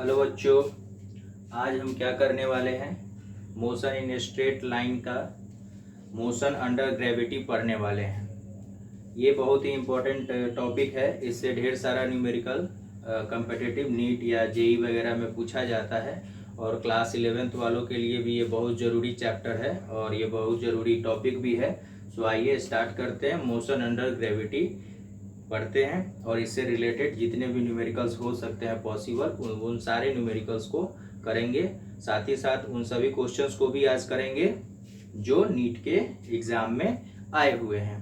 Hello बच्चों, आज हम क्या करने वाले हैं? मोशन इन स्ट्रेट लाइन का मोशन अंडर ग्रेविटी पढ़ने वाले हैं। ये बहुत ही इम्पोर्टेंट टॉपिक है। इससे ढेर सारा न्यूमेरिकल कम्पिटिटिव नीट या जेई वगैरह में पूछा जाता है और क्लास 11th वालों के लिए भी ये बहुत ज़रूरी चैप्टर है और ये बहुत ज़रूरी टॉपिक भी है। सो आइए स्टार्ट करते हैं। मोशन अंडर ग्रेविटी पढ़ते हैं और इससे रिलेटेड जितने भी न्यूमेरिकल्स हो सकते हैं पॉसिबल उन सारे न्यूमेरिकल्स को करेंगे। साथ ही साथ उन सभी क्वेश्चंस को भी आज करेंगे जो नीट के एग्जाम में आए हुए हैं।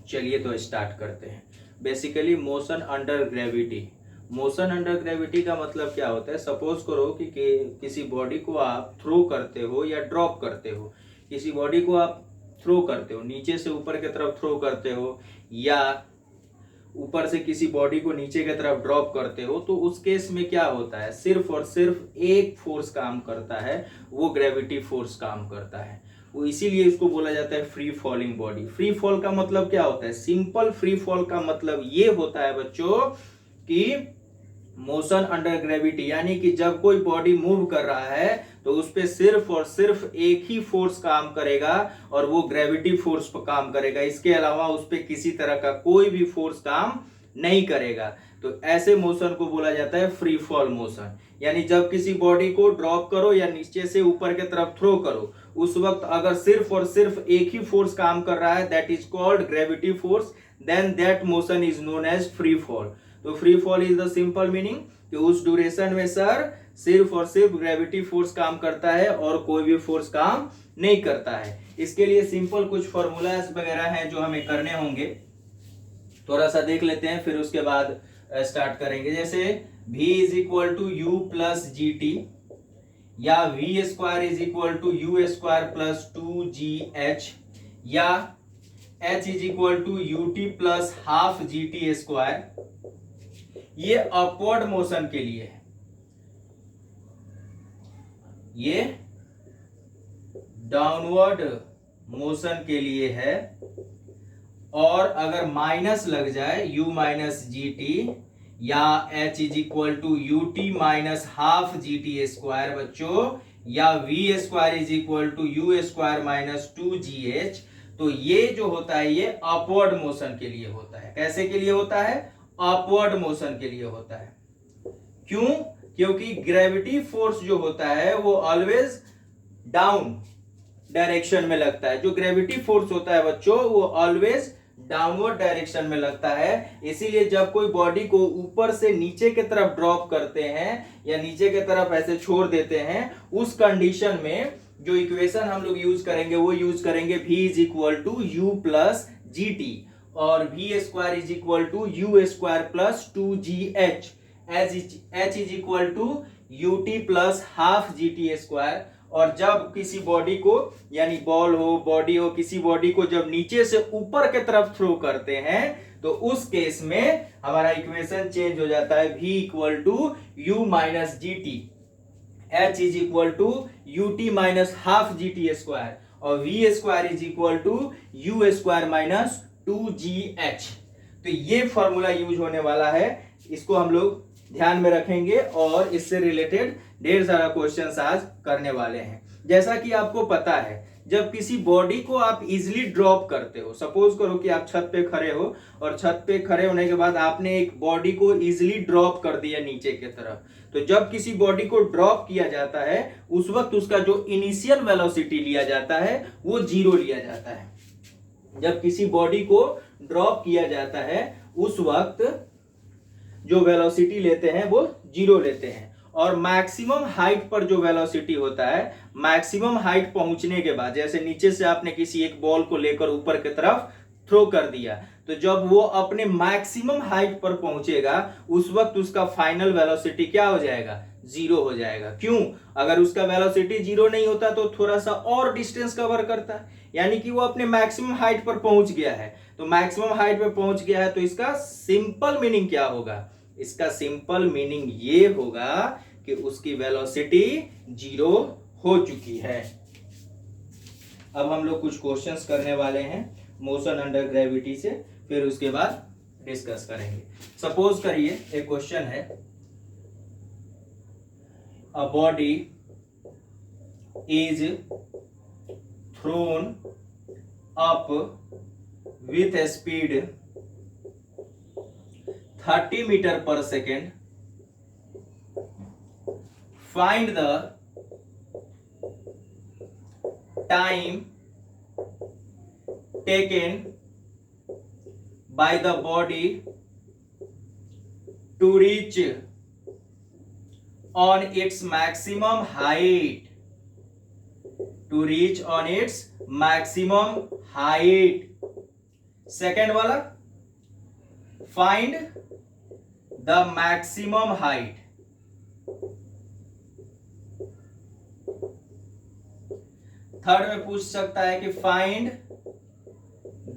चलिए तो स्टार्ट करते हैं। Basically motion under gravity, motion under gravity का मतलब क्या होता है? सपोज करो कि किसी बॉडी को आप थ्रो करते हो या ड्रॉप करते हो। किसी बॉडी को आप थ्रो करते हो, नीचे से ऊपर की तरफ थ्रो करते हो या ऊपर से किसी बॉडी को नीचे की तरफ ड्रॉप करते हो, तो उस केस में क्या होता है? सिर्फ और सिर्फ एक फोर्स काम करता है, वो ग्रेविटी फोर्स काम करता है। वो इसीलिए इसको बोला जाता है free falling body. Free fall का मतलब क्या होता है? सिंपल फ्री फॉल का मतलब ये होता है बच्चों कि मोशन अंडर ग्रेविटी, यानी कि जब कोई बॉडी मूव कर रहा है तो उस पे सिर्फ और सिर्फ एक ही फोर्स काम करेगा और वो ग्रेविटी फोर्स पर काम करेगा। इसके अलावा उस पे किसी तरह का कोई भी फोर्स काम नहीं करेगा। तो ऐसे मोशन को बोला जाता है फ्री फॉल मोशन। यानी जब किसी बॉडी को ड्रॉप करो या नीचे से ऊपर की तरफ थ्रो करो, उस वक्त अगर सिर्फ और सिर्फ एक ही फोर्स काम कर रहा है, that is called gravity force, then that motion is known as free fall. तो free fall is the simple meaning कि उस ड्यूरेशन में सर सिर्फ और सिर्फ ग्रेविटी फोर्स काम करता है और कोई भी फोर्स काम नहीं करता है। इसके लिए सिंपल कुछ फॉर्मूलाज वगैरह हैं जो हमें करने होंगे, थोड़ा सा देख लेते हैं, फिर उसके बाद स्टार्ट करेंगे। जैसे v is equal to u plus g t या v square is equal to u square plus 2gh या h is equal to u t plus half g t square. ये अपवर्ड मोशन के लिए है, ये downward motion के लिए है। और अगर माइनस लग जाए u माइनस जी टी या h is equal to u t minus half g t square बच्चों, या v square is equal to u square minus 2gh, तो ये जो होता है ये अपवर्ड मोशन के लिए होता है। कैसे के लिए होता है? अपवर्ड मोशन के लिए होता है। क्यों? क्योंकि ग्रेविटी फोर्स जो होता है वो ऑलवेज डाउन डायरेक्शन में लगता है। जो ग्रेविटी फोर्स होता है बच्चों वो ऑलवेज डाउनवर्ड डायरेक्शन में लगता है। इसीलिए जब कोई बॉडी को ऊपर से नीचे की तरफ ड्रॉप करते हैं या नीचे की तरफ ऐसे छोड़ देते हैं, उस कंडीशन में जो इक्वेशन हम लोग यूज करेंगे वो यूज करेंगे v is equal to u plus g t और v square is equal to u square plus 2gh, h is equal to u t plus half g t square. और जब किसी body को, यानी ball हो, body हो, किसी body को जब नीचे से ऊपर की तरफ थ्रो करते हैं तो उस केस में हमारा इक्वेशन चेंज हो जाता है। v equal to u minus g t, h is equal to u t minus half g t square और v square is equal to u square minus 2gh। तो ये फॉर्मूला यूज होने वाला है, इसको हम लोग ध्यान में रखेंगे और इससे रिलेटेड ढेर सारा क्वेश्चंस आज करने वाले हैं। जैसा कि आपको पता है, जब किसी बॉडी को आप इजीली ड्रॉप करते हो, सपोज करो कि आप छत पे खड़े हो और छत पे खड़े होने के बाद आपने एक बॉडी को इजीली ड्रॉप कर दिया नीचे की तरफ, तो जब किसी बॉडी को ड्रॉप किया जाता है उस वक्त उसका जो इनिशियल वेलोसिटी लिया जाता है वो 0 लिया जाता है। जब किसी बॉडी को ड्रॉप किया जाता है उस वक्त जो वेलोसिटी लेते हैं वो 0 लेते हैं। और मैक्सिमम हाइट पर जो वेलोसिटी होता है, मैक्सिमम हाइट पहुंचने के बाद, जैसे नीचे से आपने किसी एक बॉल को लेकर ऊपर की तरफ थ्रो कर दिया, तो जब वो अपने मैक्सिमम हाइट पर पहुंचेगा उस वक्त उसका फाइनल वेलोसिटी क्या हो जाएगा? 0 हो जाएगा। क्यों? अगर उसका वेलोसिटी 0 नहीं होता तो थोड़ा सा और डिस्टेंस कवर करता है, यानी कि वो अपने मैक्सिमम हाइट पर पहुंच गया है। तो मैक्सिमम हाइट पर पहुंच गया है तो इसका सिंपल मीनिंग क्या होगा? इसका सिंपल मीनिंग ये होगा कि उसकी वेलोसिटी 0 हो चुकी है। अब हम लोग कुछ क्वेश्चंस करने वाले हैं मोशन अंडर ग्रेविटी से, फिर उसके बाद डिस्कस करेंगे। सपोज करिए एक क्वेश्चन है, a body is thrown up with a speed 30 meter per second, find the time taken by the body to reach on its maximum height. To reach on its maximum height. Second वाला, find the maximum height. Third में पूछ सकता है कि find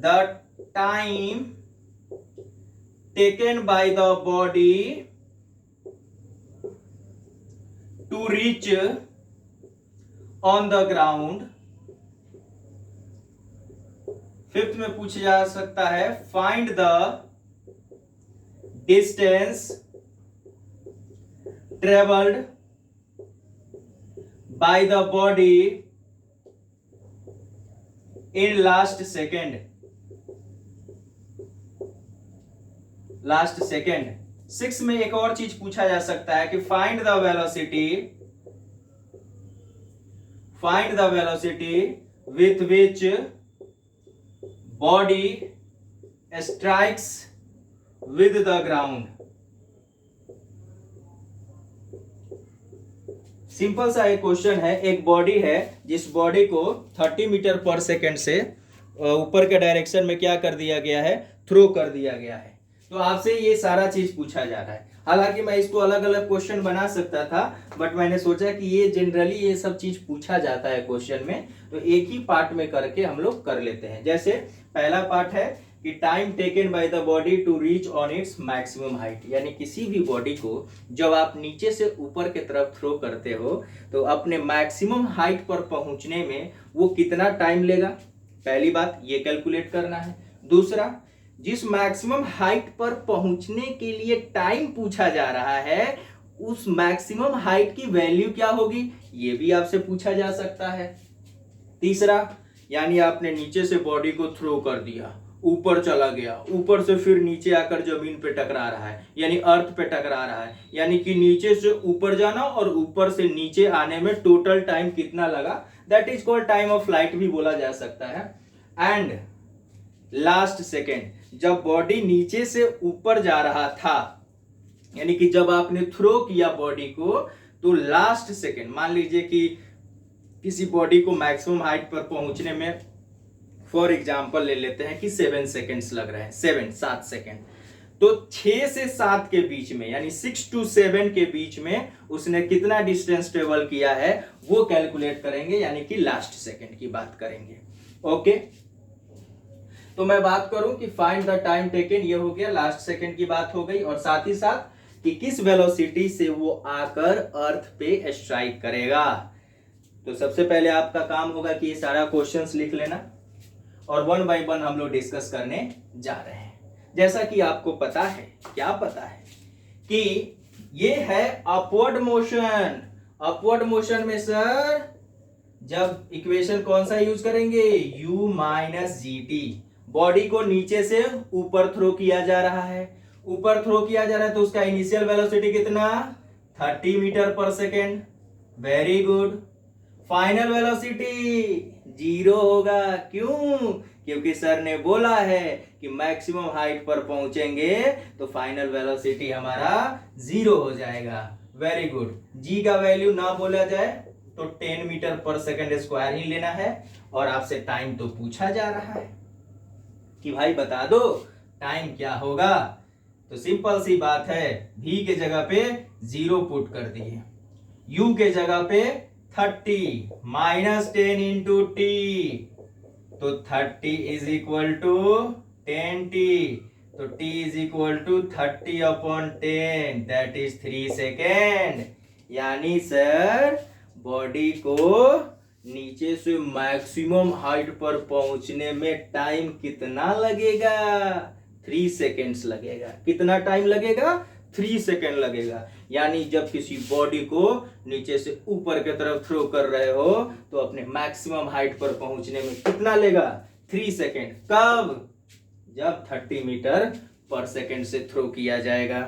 the time taken by the body to reach on the ground. Fifth में पूछा जा सकता है find the distance traveled by the body in last second. Six में एक और चीज पूछा जा सकता है कि find the velocity with which body strikes with the ground. Simple सा एक क्वेश्चन है, एक बॉडी है जिस बॉडी को 30 मीटर पर सेकेंड से ऊपर के डायरेक्शन में क्या कर दिया गया है, थ्रो कर दिया गया है। तो आपसे ये सारा चीज पूछा जा रहा है। हालांकि मैं इसको अलग अलग क्वेश्चन बना सकता था, बट मैंने सोचा कि ये जनरली ये सब चीज पूछा जाता है क्वेश्चन में, तो एक ही पार्ट में करके हम लोग कर लेते हैं। जैसे पहला पार्ट है कि time taken by the body to reach on its maximum height, यानी किसी भी बॉडी को जब आप नीचे से ऊपर की तरफ थ्रो करते हो तो अपने मैक्सिमम हाइट पर पहुंचने में वो कितना टाइम लेगा, पहली बात ये कैलकुलेट करना है। दूसरा, जिस मैक्सिमम हाइट पर पहुंचने के लिए टाइम पूछा जा रहा है उस मैक्सिमम हाइट की वैल्यू क्या होगी, ये भी आपसे पूछा जा सकता है। तीसरा, यानी आपने नीचे से बॉडी को थ्रो कर दिया, ऊपर चला गया, ऊपर से फिर नीचे आकर जमीन पे टकरा रहा है, यानी अर्थ पे टकरा रहा है, यानी कि नीचे से ऊपर जाना और ऊपर से नीचे आने में टोटल टाइम कितना लगा, that is called time of flight भी बोला जा सकता है। एंड लास्ट सेकेंड, जब बॉडी नीचे से ऊपर जा रहा था, यानी कि जब आपने थ्रो किया बॉडी को, तो लास्ट सेकेंड, मान लीजिए कि किसी बॉडी को मैक्सिमम हाइट पर पहुंचने में फॉर एग्जांपल ले लेते हैं कि 7 सेकेंड्स लग रहे हैं, 7 सेकेंड, तो 6 से 7 के बीच में, यानी 6 to 7 के बीच में उसने कितना डिस्टेंस ट्रेवल किया है वो कैलकुलेट करेंगे, यानी कि लास्ट सेकेंड की बात करेंगे। ओके, तो मैं बात करूं कि फाइंड द टाइम टेकन, ये हो गया, लास्ट सेकेंड की बात हो गई, और साथ ही साथ कि किस वेलोसिटी से वो आकर अर्थ पे स्ट्राइक करेगा। तो सबसे पहले आपका काम होगा कि ये सारा क्वेश्चंस लिख लेना और 1 बाय 1 हम लोग डिस्कस करने जा रहे हैं। जैसा कि आपको पता है, क्या पता है कि ये है अपवर्ड मोशन। अपवर्ड मोशन में सर जब इक्वेशन कौन सा यूज करेंगे, u minus g T. Body को नीचे से ऊपर थ्रो किया जा रहा है, ऊपर थ्रो किया जा रहा है, तो उसका इनिशियल वेलोसिटी कितना, 30 metre per second. Very good. Final velocity 0 होगा, क्यों, क्योंकि सर ने बोला है कि मैक्सिमम हाइट पर पहुंचेंगे तो फाइनल वेलोसिटी हमारा 0 हो जाएगा। Very good. जी का वैल्यू ना बोला जाए तो 10 मीटर पर सेकेंड स्क्वायर ही लेना है, और आपसे टाइम तो पूछा जा रहा है कि भाई बता दो टाइम क्या होगा। तो सिंपल सी बात है, v के जगह पे 0 पुट कर दिए, u के जगह पे 30 माइनस 10 इंटू टी, तो 30 इज इक्वल टू 10t, तो t is equal to 30 upon 10, that is 3 second. यानी सर बॉडी को नीचे से मैक्सिमम हाइट पर पहुंचने में टाइम कितना लगेगा, 3 सेकेंड्स लगेगा। कितना टाइम लगेगा, 3 सेकेंड लगेगा। यानी जब किसी बॉडी को नीचे से ऊपर की तरफ थ्रो कर रहे हो तो अपने मैक्सिमम हाइट पर पहुंचने में कितना लेगा? 3 सेकेंड। कब? जब 30 मीटर पर सेकेंड से थ्रो किया जाएगा।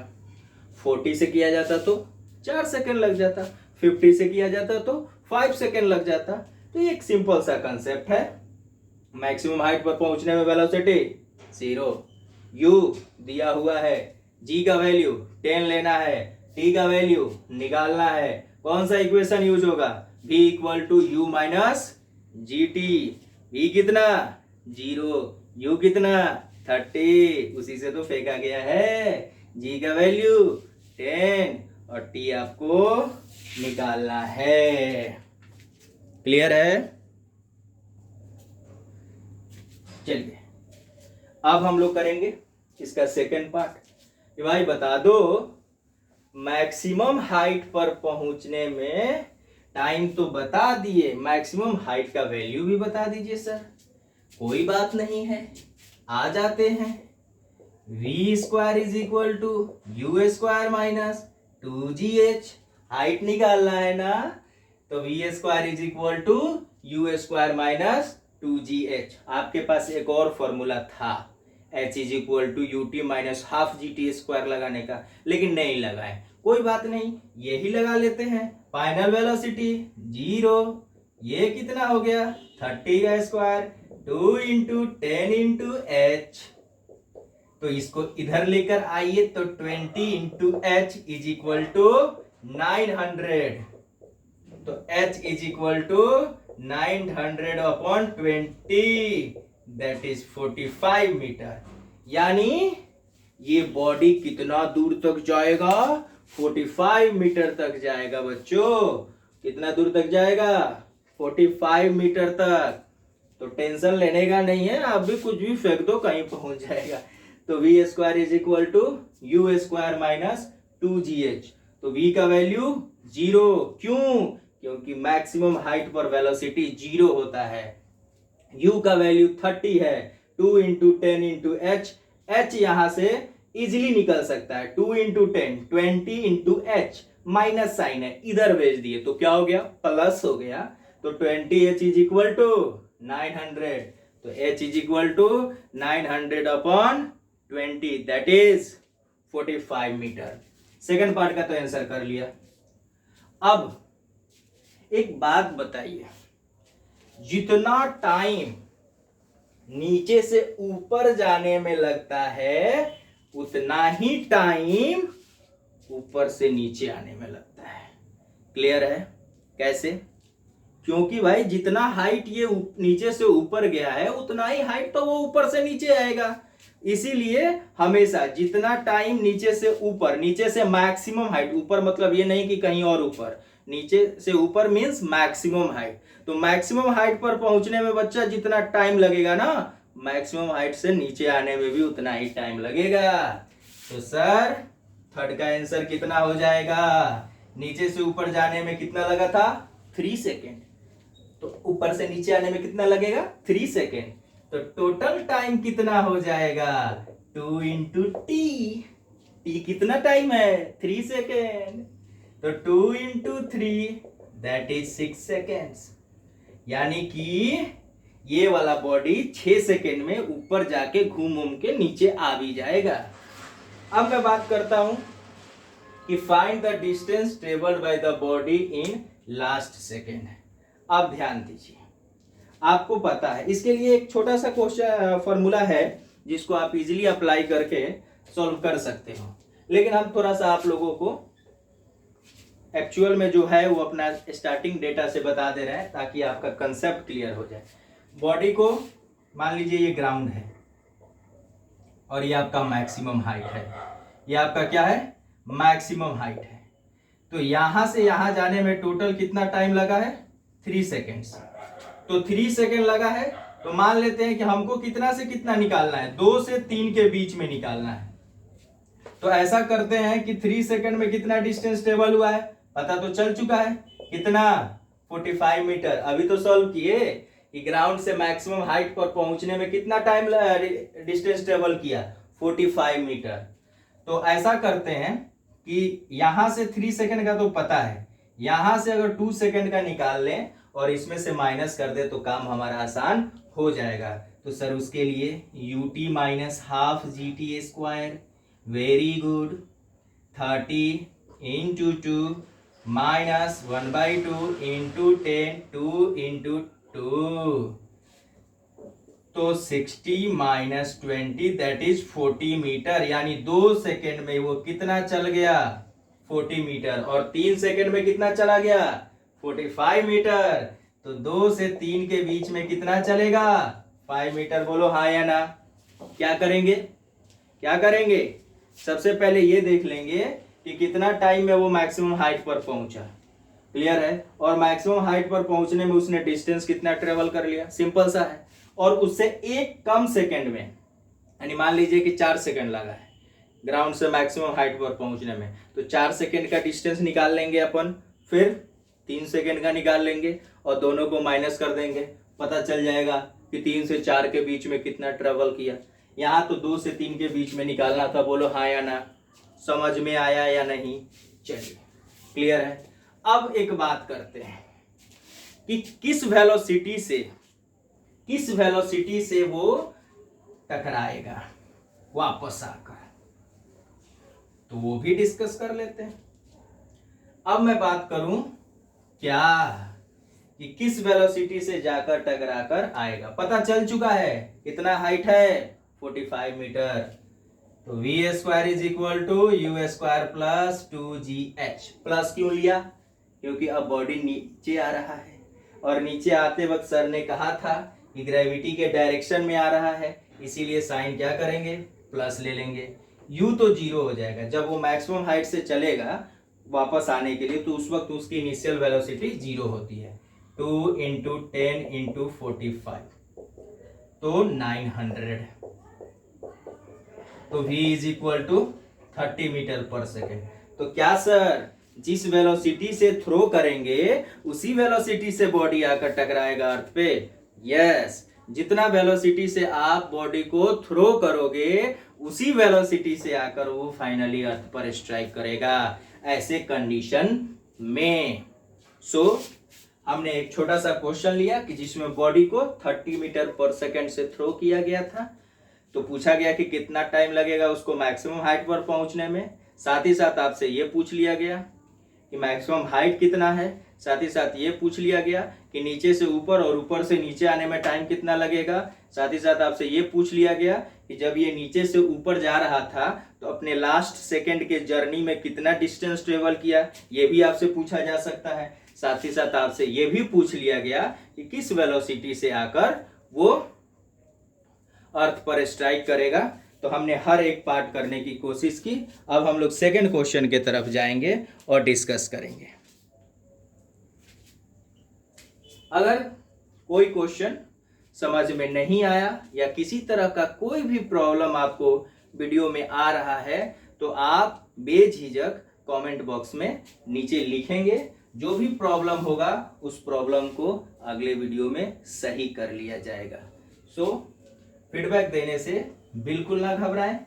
40 से किया जाता तो 4 सेकेंड लग जाता, 50 से किया जाता तो 5 सेकेंड लग जाता। तो ये एक सिंपल सा कंसेप्ट है। मैक्सिमम हाइट पर पहुंचने में वेलोसिटी 0, u दिया हुआ है, g का वैल्यू 10 लेना है, t का वैल्यू निकालना है। कौन सा इक्वेशन यूज होगा? v equal to u minus g t. v कितना? 0, u कितना? 30, उसी से तो फेंका गया है। g का वैल्यू 10 और t आपको निकालना है। क्लियर है? चलिए अब हम लोग करेंगे इसका सेकंड पार्ट। भाई बता दो, मैक्सिमम हाइट पर पहुंचने में टाइम तो बता दिए, मैक्सिमम हाइट का वैल्यू भी बता दीजिए सर। कोई बात नहीं है, आ जाते हैं। v square is equal to u square minus 2gh। Height निकालना है ना, तो v square is equal to u square minus 2gh। आपके पास एक और फॉर्मूला था h is equal to u t minus half g t square लगाने का, लेकिन नहीं लगाए। कोई बात नहीं, यही लगा लेते हैं। फाइनल वेलोसिटी 0, ये कितना हो गया? 30 का स्क्वायर 2 इंटू 10 इंटू एच। तो इसको इधर लेकर आइए तो 20 into H is equal to 900। तो h is equal to 900 upon 20, that is 45 metre. यानी ये बॉडी कितना दूर तक जाएगा? 45 मीटर तक जाएगा बच्चों। कितना दूर तक जाएगा? 45 मीटर तक। तो टेंशन लेने का नहीं है, आप भी कुछ भी फेंक दो, कहीं पहुंच जाएगा। तो v square is equal to u square minus 2gh। तो v का वैल्यू 0। क्यों? क्योंकि मैक्सिमम हाइट पर वेलोसिटी 0 होता है। u का वैल्यू 30 है, 2 इंटू 10 इंटू एच। h यहां से इजिली निकल सकता है, 2 into 10 20 into H. Minus sign है, इधर भेज दिए तो क्या हो गया? प्लस हो गया। तो 20h इज इक्वल टू 900। तो h is equal to 900 upon 20, that is 45 metre. Second part का तो आंसर कर लिया। अब एक बात बताइए, जितना टाइम नीचे से ऊपर जाने में लगता है उतना ही टाइम ऊपर से नीचे आने में लगता है। क्लियर है? कैसे? क्योंकि भाई जितना हाइट ये नीचे से ऊपर गया है उतना ही हाइट तो वो ऊपर से नीचे आएगा। इसीलिए हमेशा जितना टाइम नीचे से ऊपर, नीचे से मैक्सिमम हाइट, ऊपर मतलब ये नहीं कि कहीं और ऊपर, नीचे से ऊपर मींस मैक्सिमम हाइट। तो मैक्सिमम हाइट पर पहुंचने में बच्चा जितना टाइम लगेगा ना, मैक्सिमम हाइट से नीचे आने में भी उतना ही टाइम लगेगा। तो सर थर्ड का आंसर कितना हो जाएगा? नीचे से ऊपर जाने में कितना लगा था? 3 सेकेंड। तो ऊपर से नीचे आने में कितना लगेगा? 3 सेकेंड। तो टोटल टाइम कितना हो जाएगा? 2 इंटू टी। टी कितना टाइम है? 3 सेकेंड। तो 2 इंटू 3 दैट इज 6 सेकेंड्स। यानी कि ये वाला बॉडी 6 सेकेंड में ऊपर जाके घूम के नीचे आ भी जाएगा। अब मैं बात करता हूं कि find the distance travelled by the body in last second. अब ध्यान दीजिए, आपको पता है इसके लिए एक छोटा सा क्वेश्चन फॉर्मूला है जिसको आप इजीली अप्लाई करके सॉल्व कर सकते हो, लेकिन हम थोड़ा सा आप लोगों को एक्चुअल में जो है वो अपना स्टार्टिंग डेटा से बता दे रहे हैं ताकि आपका कंसेप्ट क्लियर हो जाए। बॉडी को मान लीजिए ये ग्राउंड है और ये आपका मैक्सिमम हाइट है। ये आपका क्या है? मैक्सिमम हाइट है। तो यहां से यहां जाने में टोटल कितना टाइम लगा है? 3 सेकेंड्स। तो 3 सेकेंड लगा है, तो मान लेते हैं कि हमको कितना से कितना निकालना है? 2 से 3 के बीच में निकालना है। तो ऐसा करते हैं कि 3 सेकेंड में कितना डिस्टेंस ट्रेवल हुआ है पता तो चल चुका है। कितना? 45 मीटर। अभी तो सॉल्व किए कि ग्राउंड से मैक्सिमम हाइट पर पहुंचने में कितना टाइम डिस्टेंस ट्रेवल किया? 45 मीटर। तो ऐसा करते हैं कि यहां से 3 सेकंड का तो पता है, यहां से अगर 2 सेकंड का निकाल लें और इसमें से माइनस कर दे तो काम हमारा आसान हो जाएगा। तो सर उसके लिए ut minus half g t square, very good, 30 into 2 minus 1/2 into 10, 2 into 2, तो 60 माइनस 20 दैट इज 40 मीटर, यानी 2 सेकेंड में वो कितना चल गया 40 मीटर, और 3 सेकेंड में कितना चला गया 45 मीटर। तो 2 से 3 के बीच में कितना चलेगा 5 मीटर। बोलो हाँ या ना। क्या करेंगे, क्या करेंगे, सबसे पहले ये देख लेंगे कि कितना टाइम में वो मैक्सिमम हाइट पर पहुंचा। क्लियर है, और मैक्सिमम हाइट पर पहुंचने में उसने डिस्टेंस कितना ट्रेवल कर लिया, सिंपल सा है। और उससे एक कम सेकंड में, यानी मान लीजिए कि 4 सेकंड लगा है ग्राउंड से मैक्सिमम हाइट पर पहुंचने में, तो 4 सेकंड का डिस्टेंस निकाल लेंगे अपन, फिर 3 सेकंड का निकाल लेंगे और दोनों को माइनस कर देंगे, पता चल जाएगा कि 3 से 4 के बीच में कितना ट्रेवल किया। यहाँ तो 2 से 3 के बीच में निकालना था। बोलो हाँ या ना, समझ में आया या नहीं। चलिए क्लियर है। अब एक बात करते हैं कि किस वेलोसिटी से वो टकराएगा वापस आकर, तो वो भी डिस्कस कर लेते हैं। अब मैं बात करूं क्या कि किस वेलोसिटी से जाकर टकराकर आएगा, पता चल चुका है कितना हाइट है 45 मीटर। तो v square is equal to u square plus 2gh। Plus क्यों लिया, क्योंकि अब बॉडी नीचे आ रहा है, और नीचे आते वक्त सर ने कहा था कि ग्रेविटी के डायरेक्शन में आ रहा है, इसीलिए साइन क्या करेंगे प्लस ले लेंगे। u तो 0 हो जाएगा, जब वो मैक्सिमम हाइट से चलेगा वापस आने के लिए तो उस वक्त उसकी इनिशियल वेलोसिटी 0 होती है। 2 इंटू 10 इंटू 45 तो 900, तो v is equal to 30 metre per second. तो क्या सर जिस वेलोसिटी से थ्रो करेंगे उसी वेलोसिटी से बॉडी आकर टकराएगा अर्थ पे? यस, जितना वेलोसिटी से आप बॉडी को थ्रो करोगे उसी वेलोसिटी से आकर वो फाइनली अर्थ पर स्ट्राइक करेगा ऐसे कंडीशन में। सो हमने एक छोटा सा क्वेश्चन लिया कि जिसमें बॉडी को 30 मीटर पर सेकेंड से थ्रो किया गया था, तो पूछा गया कि कितना टाइम लगेगा उसको मैक्सिमम हाइट पर पहुंचने में। साथ ही साथ आपसे ये पूछ लिया गया कि मैक्सिमम हाइट कितना है, साथ ही साथ ये पूछ लिया गया कि नीचे से ऊपर और ऊपर से नीचे आने में टाइम कितना लगेगा। साथ ही साथ आपसे ये पूछ लिया गया कि जब ये नीचे से ऊपर जा रहा था तो अपने लास्ट सेकंड के जर्नी में कितना डिस्टेंस ट्रेवल किया, ये भी आपसे पूछा जा सकता है। साथ ही साथ आपसे ये भी पूछ लिया गया कि किस वेलोसिटी से आकर वो अर्थ पर स्ट्राइक करेगा। तो हमने हर एक पार्ट करने की कोशिश की। अब हम लोग सेकंड क्वेश्चन के तरफ जाएंगे और डिस्कस करेंगे। अगर कोई क्वेश्चन समझ में नहीं आया या किसी तरह का कोई भी प्रॉब्लम आपको वीडियो में आ रहा है तो आप बेझिझक कमेंट बॉक्स में नीचे लिखेंगे। जो भी प्रॉब्लम होगा उस प्रॉब्लम को अगले वीडियो में सही कर लिया जाएगा। सो फीडबैक देने से बिल्कुल ना घबराएं।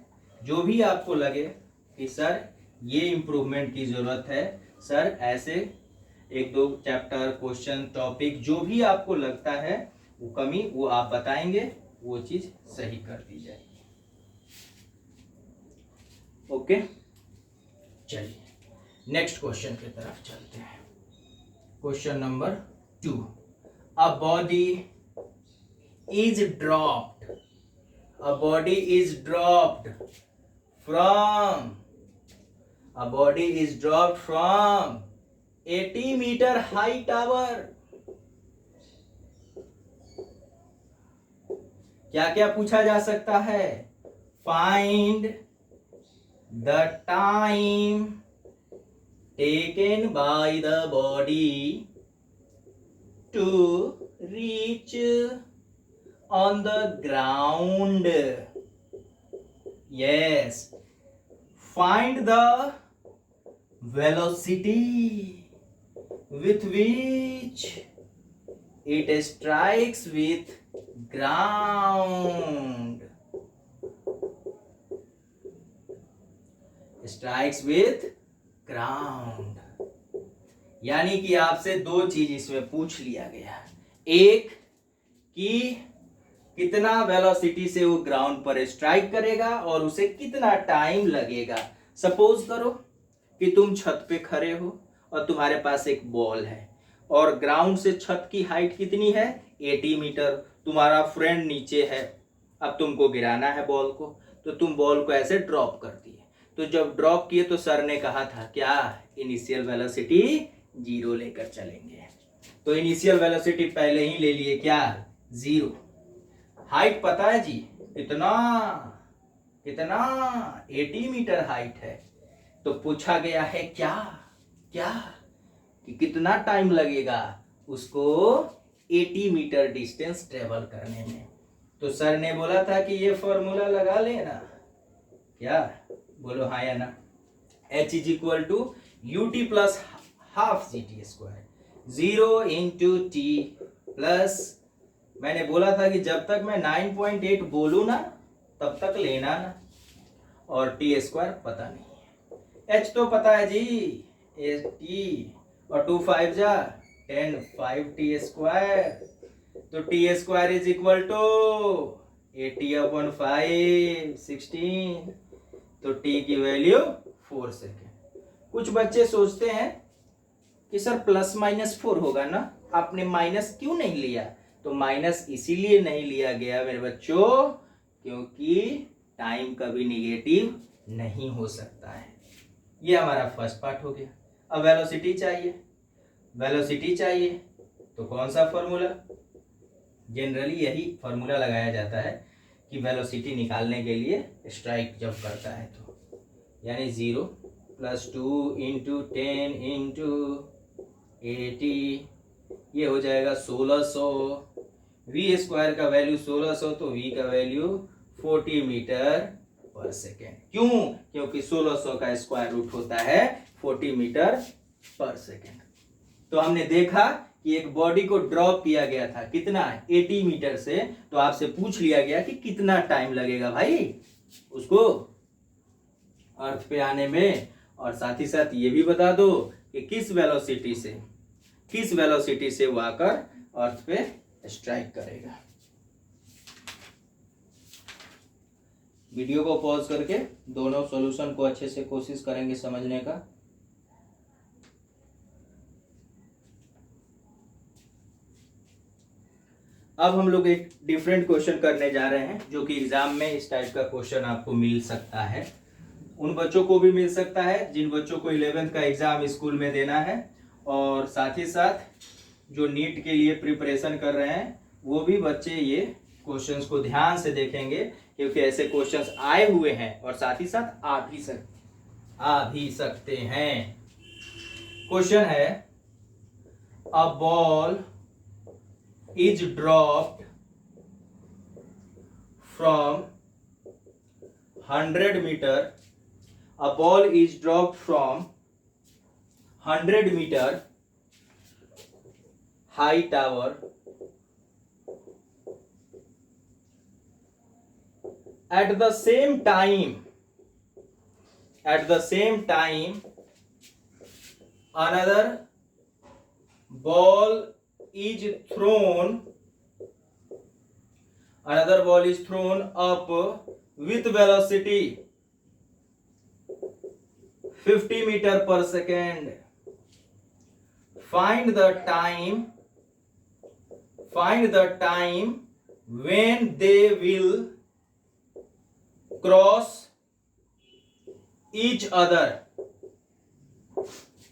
जो भी आपको लगे कि सर ये इम्प्रूवमेंट की जरूरत है, सर ऐसे 1-2 चैप्टर क्वेश्चन टॉपिक जो भी आपको लगता है वो कमी वो आप बताएंगे, वो चीज सही कर दी जाएगी। ओके, चलिए नेक्स्ट क्वेश्चन की तरफ चलते हैं। Question number 2, a body is dropped, a body is dropped from 80 meter high tower। क्या क्या पूछा जा सकता है? Find the time taken by the body to reach on the ground। Yes, find the velocity with which it strikes with ground, strikes with ground. यानी कि आपसे दो चीज इसमें पूछ लिया गया, एक कि कितना वेलोसिटी से वो ग्राउंड पर स्ट्राइक करेगा और उसे कितना टाइम लगेगा। सपोज करो कि तुम छत पे खड़े हो और तुम्हारे पास एक बॉल है और ग्राउंड से छत की हाइट कितनी है 80 मीटर। तुम्हारा फ्रेंड नीचे है, अब तुमको गिराना है बॉल को, तो तुम बॉल को ऐसे ड्रॉप कर दिए। तो जब ड्रॉप किए तो सर ने कहा था क्या, इनिशियल वेलोसिटी 0 लेकर चलेंगे। तो इनिशियल वेलोसिटी पहले ही ले लिए क्या, 0। हाइट पता है जी कितना, कितना 80 मीटर हाइट है। तो पूछा गया है क्या क्या कि कितना टाइम लगेगा उसको 80 मीटर डिस्टेंस ट्रेवल करने में। तो सर ने बोला था कि ये फॉर्मूला लगा लेना, क्या बोलो हाँ या ना। H is equal to u t plus half g t square, 0 into t plus, मैंने बोला था कि जब तक मैं 9.8 बोलूं ना तब तक लेना ना, और टी स्क्वायर पता नहीं है। H तो पता है जी, टी और 2 5 जा 10, 5 टी स्क्वायर। तो t square is equal to 80/5 16। तो टी की वैल्यू 4 सेकेंड। कुछ बच्चे सोचते हैं कि सर प्लस माइनस 4 होगा ना, आपने माइनस क्यों नहीं लिया। तो माइनस इसीलिए नहीं लिया गया मेरे बच्चों क्योंकि टाइम कभी निगेटिव नहीं हो सकता है। ये हमारा फर्स्ट पार्ट हो गया। अब वेलोसिटी चाहिए, वेलोसिटी चाहिए तो कौन सा फॉर्मूला, जनरली यही फॉर्मूला लगाया जाता है कि वेलोसिटी निकालने के लिए स्ट्राइक जब करता है तो, यानी 0 + 2 × 10 × 80, ये हो जाएगा 1600। v स्क्वायर का वैल्यू 1600 तो v का वैल्यू 40 मीटर पर सेकेंड। क्यों, क्योंकि 1600 का स्क्वायर रूट होता है 40 मीटर पर सेकेंड। तो हमने देखा कि एक बॉडी को ड्रॉप किया गया था कितना 80 मीटर से, तो आपसे पूछ लिया गया कि कितना टाइम लगेगा भाई उसको अर्थ पे आने में, और साथ ही साथ ये भी बता दो कि किस वेलोसिटी से वो आकर अर्थ पे स्ट्राइक करेगा। वीडियो को पॉज करके दोनों सॉल्यूशन को अच्छे से कोशिश करेंगे समझने का। अब हम लोग एक डिफरेंट क्वेश्चन करने जा रहे हैं जो कि एग्जाम में इस टाइप का क्वेश्चन आपको मिल सकता है। उन बच्चों को भी मिल सकता है जिन बच्चों को 11th का एग्जाम स्कूल में देना है, और साथ ही साथ जो नीट के लिए प्रिपरेशन कर रहे हैं वो भी बच्चे ये क्वेश्चंस को ध्यान से देखेंगे क्योंकि ऐसे क्वेश्चंस आए हुए हैं और साथ ही साथ आ भी सकते हैं। क्वेश्चन है, a ball is dropped from 100 meter. A ball is dropped from 100 meter high tower at the same time another ball is thrown up with velocity 50 meter per second. Find the time when they will cross each other.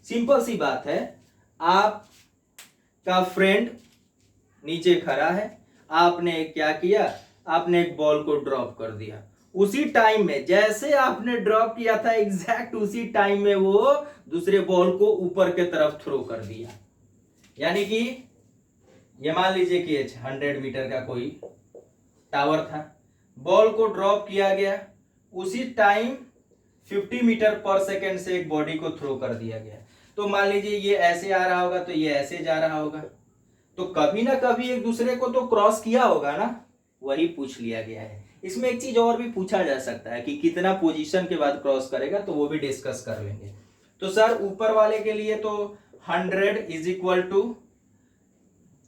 Simple सी बात है, आप का friend नीचे खड़ा है, आपने क्या किया, आपने एक बॉल को ड्रॉप कर दिया। उसी टाइम में जैसे आपने ड्रॉप किया था एग्जैक्ट उसी टाइम में वो दूसरे बॉल को ऊपर के तरफ थ्रो कर दिया। यानी कि ये मान लीजिए कि 100 मीटर का कोई टावर था, बॉल को ड्रॉप किया गया, उसी टाइम 50 मीटर पर सेकेंड से एक बॉडी को थ्रो कर दिया गया। तो मान लीजिए ये ऐसे आ रहा होगा तो ये ऐसे जा रहा होगा, तो कभी ना कभी एक दूसरे को तो क्रॉस किया होगा ना, वही पूछ लिया गया है। इसमें एक चीज और भी पूछा जा सकता है कि कितना पोजीशन के बाद क्रॉस करेगा, तो वो भी डिस्कस कर लेंगे। तो सर ऊपर वाले के लिए तो 100 इज इक्वल टू,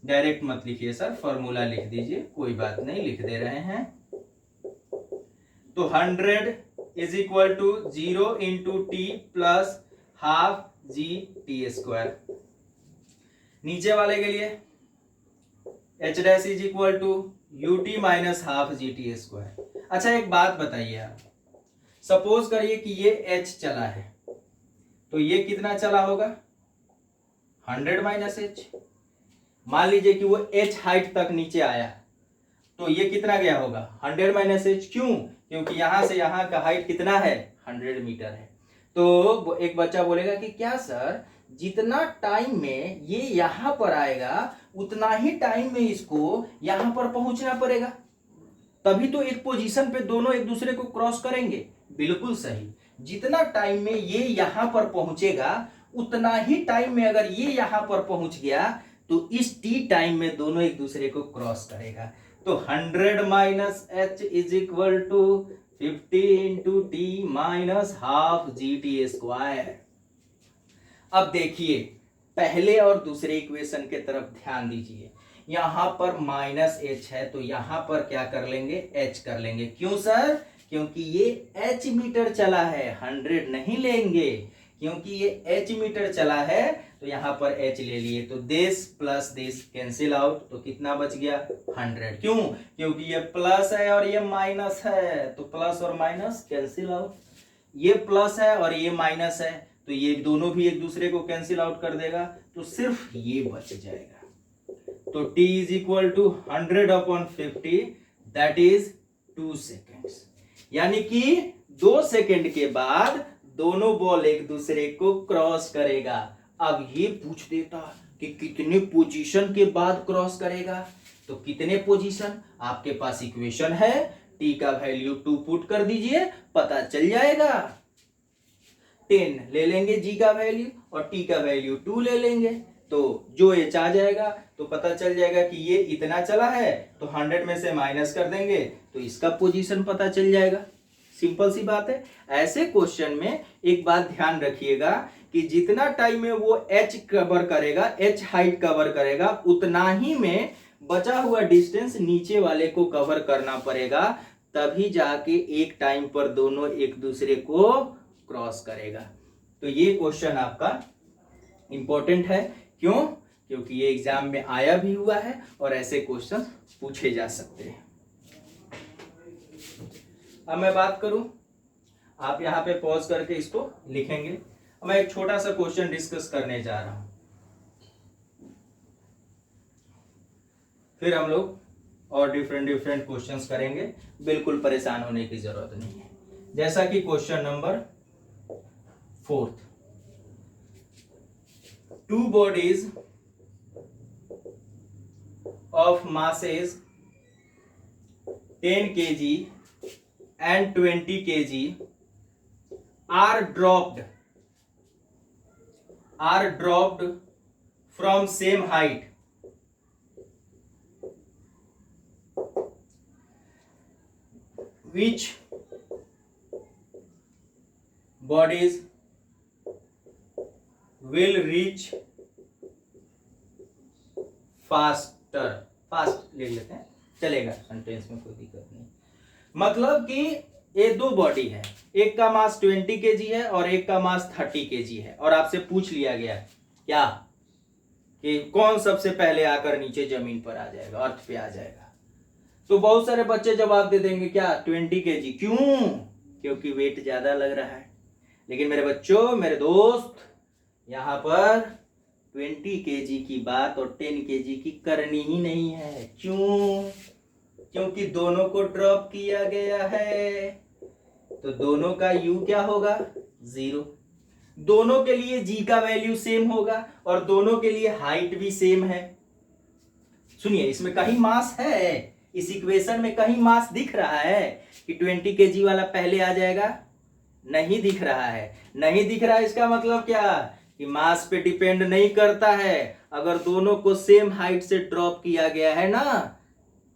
डायरेक्ट मत लिखिए सर, फॉर्मूला लिख दीजिए, कोई बात नहीं, लिख दे रहे हैं। तो 100 is equal to 0 into t plus half g t square. नीचे वाले के लिए H dash is equal to u t minus half g t square. अच्छा एक बात बताइए आप, सपोज करिए कि ये एच चला है, तो ये कितना चला होगा? 100 माइनस एच। मान लीजिए कि वो एच हाइट तक नीचे आया, तो ये कितना गया होगा? 100 माइनस एच। क्यों? क्योंकि यहां से यहां का हाइट कितना है? 100 मीटर है। तो एक बच्चा बोलेगा कि क्या सर, जितना टाइम में ये यहां पर आएगा उतना ही टाइम में इसको यहां पर पहुंचना पड़ेगा, तभी तो एक पोजीशन पे दोनों एक दूसरे को क्रॉस करेंगे। बिल्कुल सही, जितना टाइम में ये यहां पर पहुंचेगा उतना ही टाइम में अगर ये यहां पर पहुंच गया तो इस टी टाइम में दोनों एक दूसरे को क्रॉस करेगा। तो 100 minus H is equal to 50 into t minus half g t square. अब देखिए पहले और दूसरे इक्वेशन के तरफ ध्यान दीजिए। यहां पर माइनस एच है तो यहां पर क्या कर लेंगे? एच कर लेंगे। क्यों सर? क्योंकि ये एच मीटर चला है, 100 नहीं लेंगे, क्योंकि ये एच मीटर चला है तो यहां पर एच ले लिए, तो this plus this cancel out, तो कितना बच गया? 100। क्यों? क्योंकि ये प्लस है और ये माइनस है, तो प्लस और माइनस कैंसिल आउट। ये प्लस है और ये माइनस है, तो ये दोनों भी एक दूसरे को कैंसिल आउट कर देगा, तो सिर्फ ये बच जाएगा। तो t is equal to 100/50, that is 2 seconds. यानी कि 2 सेकेंड के बाद दोनों बॉल एक दूसरे को क्रॉस करेगा। अब ये पूछ देता कि कितने पोजीशन के बाद क्रॉस करेगा, तो कितने पोजीशन? आपके पास इक्वेशन है, t का वैल्यू 2 पुट कर दीजिए, पता चल जाएगा। 10 ले लेंगे g का वैल्यू और t का वैल्यू 2 ले लेंगे, तो जो एच आ जाएगा तो पता चल जाएगा कि ये इतना चला है, तो 100 में से माइनस कर देंगे तो इसका पोजीशन पता चल जाएगा। सिंपल सी बात है। ऐसे क्वेश्चन में एक बात ध्यान रखिएगा कि जितना टाइम में वो h कवर करेगा, h हाइट कवर करेगा, उतना ही में बचा हुआ डिस्टेंस नीचे वाले को कवर करना पड़ेगा, तभी जाके एक टाइम पर दोनों एक दूसरे को क्रॉस करेगा। तो ये क्वेश्चन आपका इंपॉर्टेंट है। क्यों? क्योंकि ये एग्जाम में आया भी हुआ है और ऐसे क्वेश्चन पूछे जा सकते हैं। अब मैं बात करूं, आप यहां पे पॉज करके इसको लिखेंगे। मैं एक छोटा सा क्वेश्चन डिस्कस करने जा रहा हूं, फिर हम लोग और डिफरेंट क्वेश्चंस करेंगे। बिल्कुल परेशान होने की जरूरत नहीं है। जैसा कि question number 4, 2 bodies of masses 10 kg and 20 kg are dropped from same height. Which bodies will reach faster? Fast ले लेते हैं, चलेगा, सेंटेंस में कोई दिक्कत नहीं। मतलब कि ये 2 बॉडी है, एक का मास 20 kg है और एक का मास 30 kg है, और आपसे पूछ लिया गया क्या कि कौन सबसे पहले आकर नीचे जमीन पर आ जाएगा, अर्थ पे आ जाएगा। तो बहुत सारे बच्चे जवाब दे देंगे क्या? 20 kg। क्यों? क्योंकि वेट ज्यादा लग रहा है। लेकिन मेरे बच्चों, मेरे दोस्त, यहां पर 20 kg की बात और 10 kg की करनी ही नहीं है। क्यों? क्योंकि दोनों को ड्रॉप किया गया है, तो दोनों का u क्या होगा? 0। दोनों के लिए g का वैल्यू सेम होगा और दोनों के लिए हाइट भी सेम है। सुनिए, इसमें कहीं मास है, इस इक्वेशन में कहीं मास दिख रहा है कि 20 kg वाला पहले आ जाएगा? नहीं दिख रहा है। नहीं दिख रहा है, इसका मतलब क्या कि मास पे डिपेंड नहीं करता है। अगर दोनों को सेम हाइट से ड्रॉप किया गया है ना,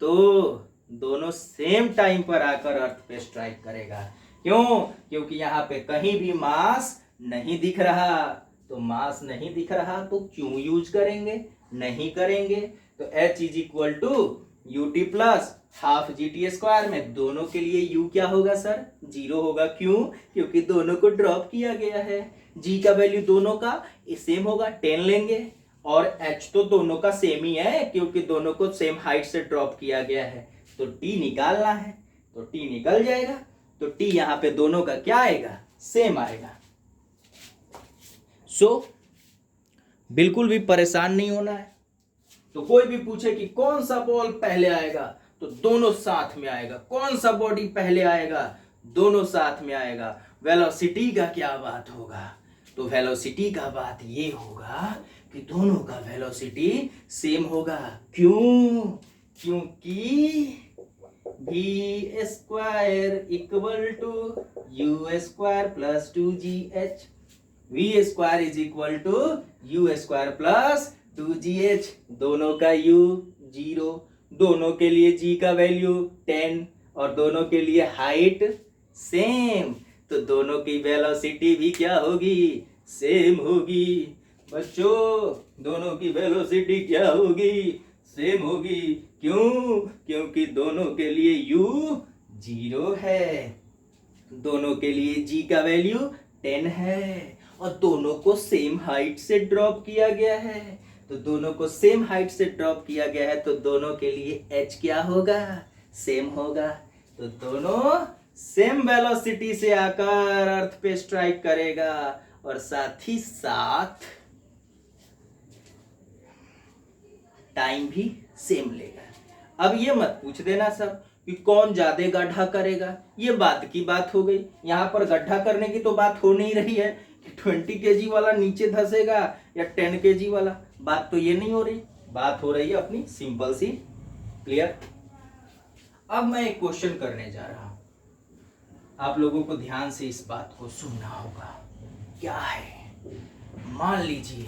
तो दोनों सेम टाइम पर आकर अर्थ पे स्ट्राइक करेगा। क्यों? क्योंकि यहाँ पे कहीं भी मास नहीं दिख रहा, तो मास नहीं दिख रहा तो क्यों यूज करेंगे, नहीं करेंगे। तो h is equal to u t plus half g t square में दोनों के लिए u क्या होगा सर, 0 होगा। क्यों, क्योंकि दोनों को ड्रॉप किया गया है। g का वैल्यू दोनों का सेम होगा, 10 लेंगे, और h तो दोनों का सेम ही है क्योंकि दोनों को सेम हाइट से ड्रॉप किया गया है। तो t निकालना है, तो t निकल जाएगा। तो t यहाँ पे दोनों का क्या आएगा, सेम आएगा। बिल्कुल भी परेशान नहीं होना है। तो कोई भी पूछे कि कौन सा बॉल पहले आएगा, तो दोनों साथ में आएगा। कौन सा बॉडी पहले आएगा, दोनों साथ में आएगा। वेलोसिटी का क्या बात होगा, तो वेलोसिटी का बात ये होगा कि दोनों का वेलोसिटी सेम होगा। क्यों, क्योंकि v square equal to u square plus 2gh, v square is equal to u square plus 2gh, दोनों का u 0, दोनों के लिए g का वैल्यू 10 और दोनों के लिए हाइट सेम, तो दोनों की वेलोसिटी भी क्या होगी, सेम होगी। बच्चों दोनों की वेलोसिटी क्या होगी, सेम होगी। क्यों, क्योंकि दोनों के लिए u 0 है, दोनों के लिए g का वैल्यू 10 है और दोनों को सेम हाइट से ड्रॉप किया गया है। तो दोनों को सेम हाइट से ड्रॉप किया गया है तो दोनों के लिए h क्या होगा, सेम होगा। तो दोनों सेम वेलोसिटी से आकर अर्थ पे स्ट्राइक करेगा और साथ ही साथ टाइम भी सेम लेगा। अब ये मत पूछ देना सब कि कौन ज्यादा गड्ढा करेगा, ये बात की बात हो गई। यहाँ पर गड्ढा करने की तो बात हो नहीं रही है कि 20 kg वाला नीचे धंसेगा या 10 kg वाला, बात तो ये नहीं हो रही। बात हो रही है अपनी सिंपल सी, क्लियर। अब मैं एक क्वेश्चन करने जा रहा हूं, आप लोगों को ध्यान से इस बात को सुनना होगा। क्या है, मान लीजिए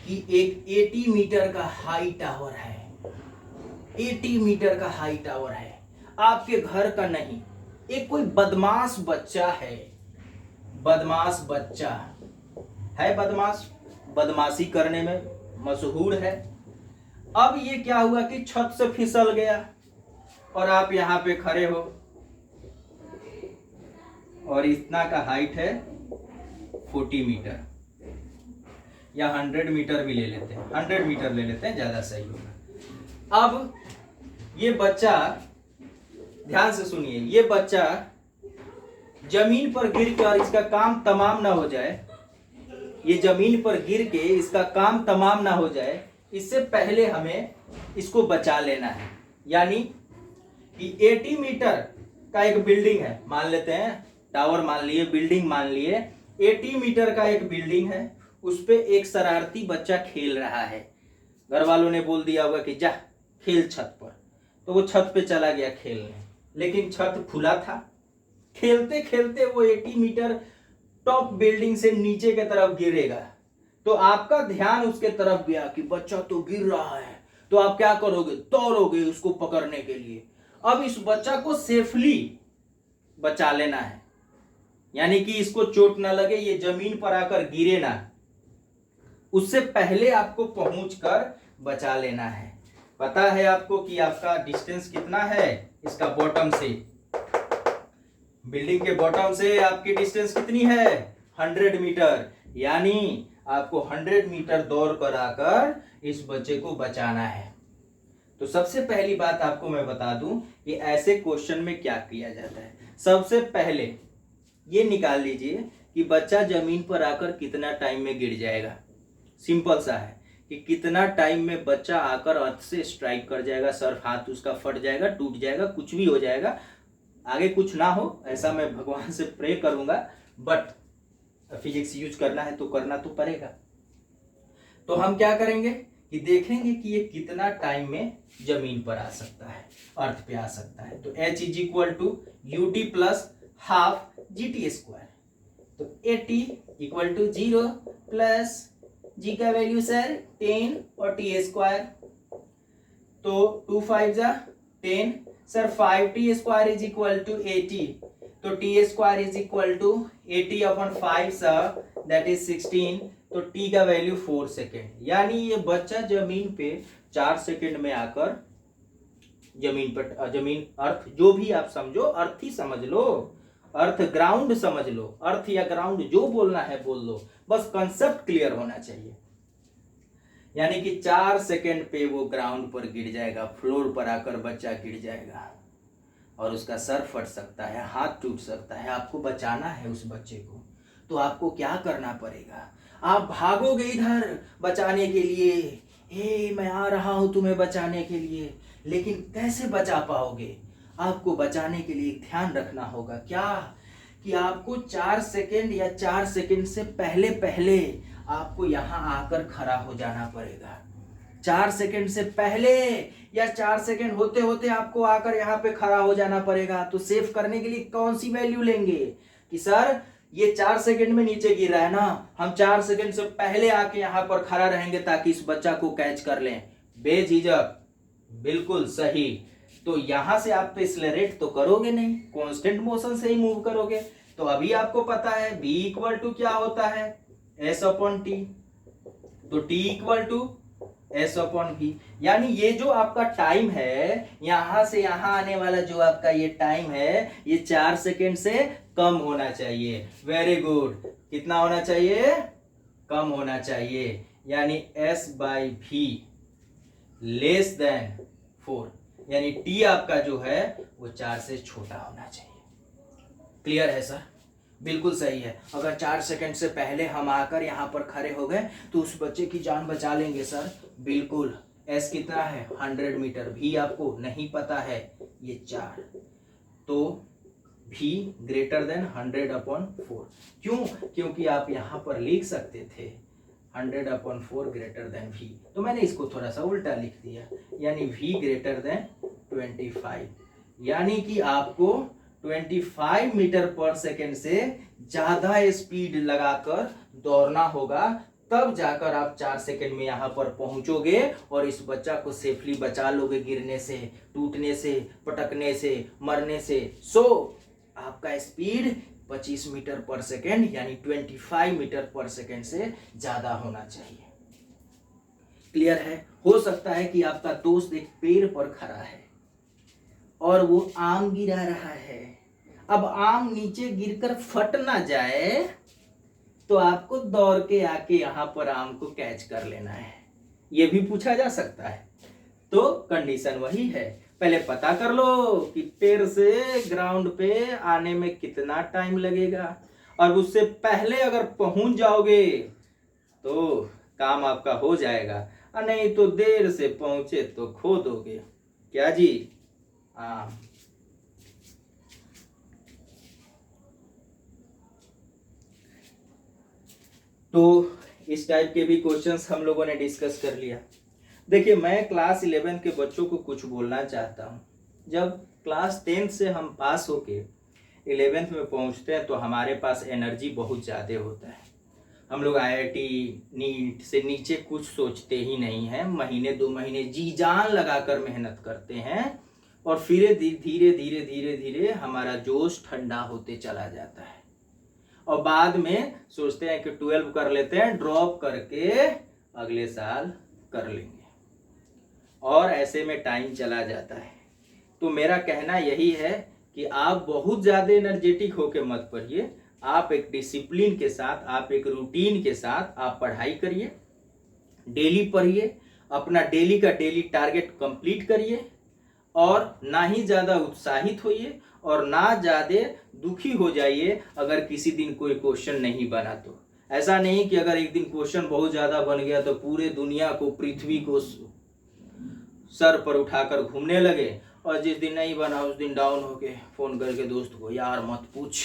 कि एक 80 मीटर का हाई टावर है, 80 मीटर का हाई टावर है, आपके घर का नहीं, एक कोई बदमाश बच्चा है, बदमाश बच्चा है, बदमाश बदमाशी करने में मशहूर है। अब ये क्या हुआ कि छत से फिसल गया और आप यहां पे खड़े हो और इतना का हाइट है 40 मीटर या 100 मीटर भी ले लेते हैं, 100 मीटर ले लेते हैं, ज्यादा सही होगा। अब ये बच्चा, ध्यान से सुनिए, ये बच्चा जमीन पर गिर कर इसका काम तमाम ना हो जाए, ये जमीन पर गिर के इसका काम तमाम ना हो जाए, इससे पहले हमें इसको बचा लेना है। यानी कि 80 मीटर का एक बिल्डिंग है, मान लेते हैं, टावर मान लिए, बिल्डिंग मान लिए, 80 मीटर का एक बिल्डिंग है, उस पे एक शरारती बच्चा खेल रहा है। घर वालों ने बोल दिया होगा कि जा खेल छत पर, तो वो छत पे चला गया खेलने, लेकिन छत खुला था। खेलते खेलते वो 80 मीटर टॉप बिल्डिंग से नीचे की तरफ गिरेगा, तो आपका ध्यान उसके तरफ गया कि बच्चा तो गिर रहा है, तो आप क्या करोगे, दौड़ोगे उसको पकड़ने के लिए। अब इस बच्चा को सेफली बचा लेना है, यानी कि इसको चोट ना लगे, ये जमीन पर आकर गिरे ना, उससे पहले आपको पहुंचकर बचा लेना है। पता है आपको कि आपका डिस्टेंस कितना है, इसका बॉटम से, बिल्डिंग के बॉटम से आपकी डिस्टेंस कितनी है, 100 मीटर। यानी आपको 100 मीटर दौड़ कर आकर इस बच्चे को बचाना है। तो सबसे पहली बात आपको मैं बता दूं कि ऐसे क्वेश्चन में क्या किया जाता है। सबसे पहले ये निकाल लीजिए कि बच्चा जमीन पर आकर कितना टाइम में गिर जाएगा। सिंपल सा है कि कितना टाइम में बच्चा आकर अर्थ से स्ट्राइक कर जाएगा, सर हाथ उसका फट जाएगा, टूट जाएगा, कुछ भी हो जाएगा, आगे कुछ ना हो ऐसा मैं भगवान से प्रे करूंगा, बट फिजिक्स यूज करना है तो करना तो पड़ेगा। तो हम क्या करेंगे कि देखेंगे कि ये कितना टाइम में जमीन पर आ सकता है, अर्थ पे आ सकता है। तो h is equal to u t plus half g t square, तो 80 इक्वल टू 0 प्लस g का वैल्यू सर 10 और t स्क्वायर, तो 2 5 जा 10 sir, 5t square is equal to 80, तो t square is equal to 80/5 sir that is 16। तो T का value 4 second, यानी ये बच्चा जमीन पे 4 सेकेंड में आकर जमीन पर, जमीन अर्थ जो भी आप समझो, अर्थ ही समझ लो, अर्थ ग्राउंड समझ लो, अर्थ या ग्राउंड जो बोलना है बोल लो, बस कंसेप्ट क्लियर होना चाहिए। यानी कि 4 सेकेंड पे वो ग्राउंड पर गिर जाएगा, फ्लोर पर आकर बच्चा गिर जाएगा और उसका सर फट सकता है, हाथ टूट सकता है। आपको बचाना है उस बच्चे को, तो आपको क्या करना पड़ेगा? आप भागोगे इधर बचाने के लिए, मैं आ रहा हूं तुम्हें बचाने के लिए, लेकिन कैसे बचा पाओगे? आपको बचाने के लिए ध्यान रखना होगा क्या कि आपको 4 सेकेंड या 4 सेकेंड से पहले पहले आपको यहां आकर खड़ा हो जाना पड़ेगा। 4 सेकेंड से पहले या 4 सेकेंड होते होते आपको आकर यहाँ पे खड़ा हो जाना पड़ेगा। तो सेव करने के लिए कौन सी वैल्यू लेंगे कि सर ये 4 सेकेंड में नीचे गिर रहा है ना, हम 4 सेकेंड से पहले आके यहाँ पर खड़ा रहेंगे ताकि इस बच्चा को कैच कर लें। बेझिझक, बिल्कुल सही। तो यहां से आप एक्सेलरेट तो करोगे नहीं, कांस्टेंट मोशन से ही मूव करोगे। तो अभी आपको पता है v इक्वल टू क्या होता है, s/t। तो t इक्वल टू s/v, यानी ये जो आपका टाइम है, यहां से यहां आने वाला जो आपका ये टाइम है, ये 4 सेकेंड से कम होना चाहिए। वेरी गुड, कितना होना चाहिए? कम होना चाहिए, यानी s/v लेस देन 4, यानी t आपका जो है वो 4 से छोटा होना चाहिए। क्लियर है सर? बिल्कुल सही है। अगर 4 सेकंड से पहले हम आकर यहाँ पर खड़े हो गए तो उस बच्चे की जान बचा लेंगे सर। बिल्कुल। s कितना है? 100 मीटर। v आपको नहीं पता है, ये 4। तो v ग्रेटर देन 100/4। क्यों? क्योंकि आप यहाँ पर लिख सकते थे 100/4 ग्रेटर देन v, तो मैंने इसको थोड़ा सा उल्टा लिख दिया, यानी v ग्रेटर देन 25, यानी कि आपको 25 मीटर पर सेकेंड से ज्यादा स्पीड लगाकर दौड़ना होगा, तब जाकर आप 4 सेकेंड में यहाँ पर पहुंचोगे और इस बच्चा को सेफली बचा लोगे गिरने से, टूटने से, पटकने से, मरने से। सो आपका स्पीड 25 मीटर पर सेकेंड यानी 25 मीटर पर सेकेंड से ज्यादा होना चाहिए। क्लियर है? हो सकता है कि आपका दोस्त एक पेड़ पर खड़ा है और वो आम गिरा रहा है। अब आम नीचे गिरकर फट ना जाए तो आपको दौड़ के आके यहाँ पर आम को कैच कर लेना है, ये भी पूछा जा सकता है। तो कंडीशन वही है, पहले पता कर लो कि पेड़ से ग्राउंड पे आने में कितना टाइम लगेगा, और उससे पहले अगर पहुंच जाओगे तो काम आपका हो जाएगा, और नहीं तो देर से पहुंचे तो खो दोगे। क्या जी? हाँ। तो इस टाइप के भी क्वेश्चंस हम लोगों ने डिस्कस कर लिया। देखिए, मैं क्लास 11 के बच्चों को कुछ बोलना चाहता हूँ। जब क्लास 10 से हम पास होके 11th में पहुँचते हैं तो हमारे पास एनर्जी बहुत ज़्यादा होता है। हम लोग IIT नीट से नीचे कुछ सोचते ही नहीं हैं, महीने 2 महीने जी जान लगाकर मेहनत करते हैं, और फिर धीरे धीरे धीरे धीरे हमारा जोश ठंडा होते चला जाता है, और बाद में सोचते हैं कि 12 कर लेते हैं, ड्रॉप करके अगले साल कर लेंगे, और ऐसे में टाइम चला जाता है। तो मेरा कहना यही है कि आप बहुत ज़्यादा एनर्जेटिक होके मत पढ़िए, आप एक डिसिप्लिन के साथ, आप एक रूटीन के साथ आप पढ़ाई करिए, डेली पढ़िए, अपना डेली का डेली टारगेट कंप्लीट करिए, और ना ही ज़्यादा उत्साहित होइए और ना ज़्यादा दुखी हो जाइए अगर किसी दिन कोई क्वेश्चन नहीं बना। तो ऐसा नहीं कि अगर एक दिन क्वेश्चन बहुत ज़्यादा बन गया तो पूरे दुनिया को, पृथ्वी को सर पर उठाकर घूमने लगे, और जिस दिन नहीं बना उस दिन डाउन होके फ़ोन करके दोस्त को, यार मत पूछ,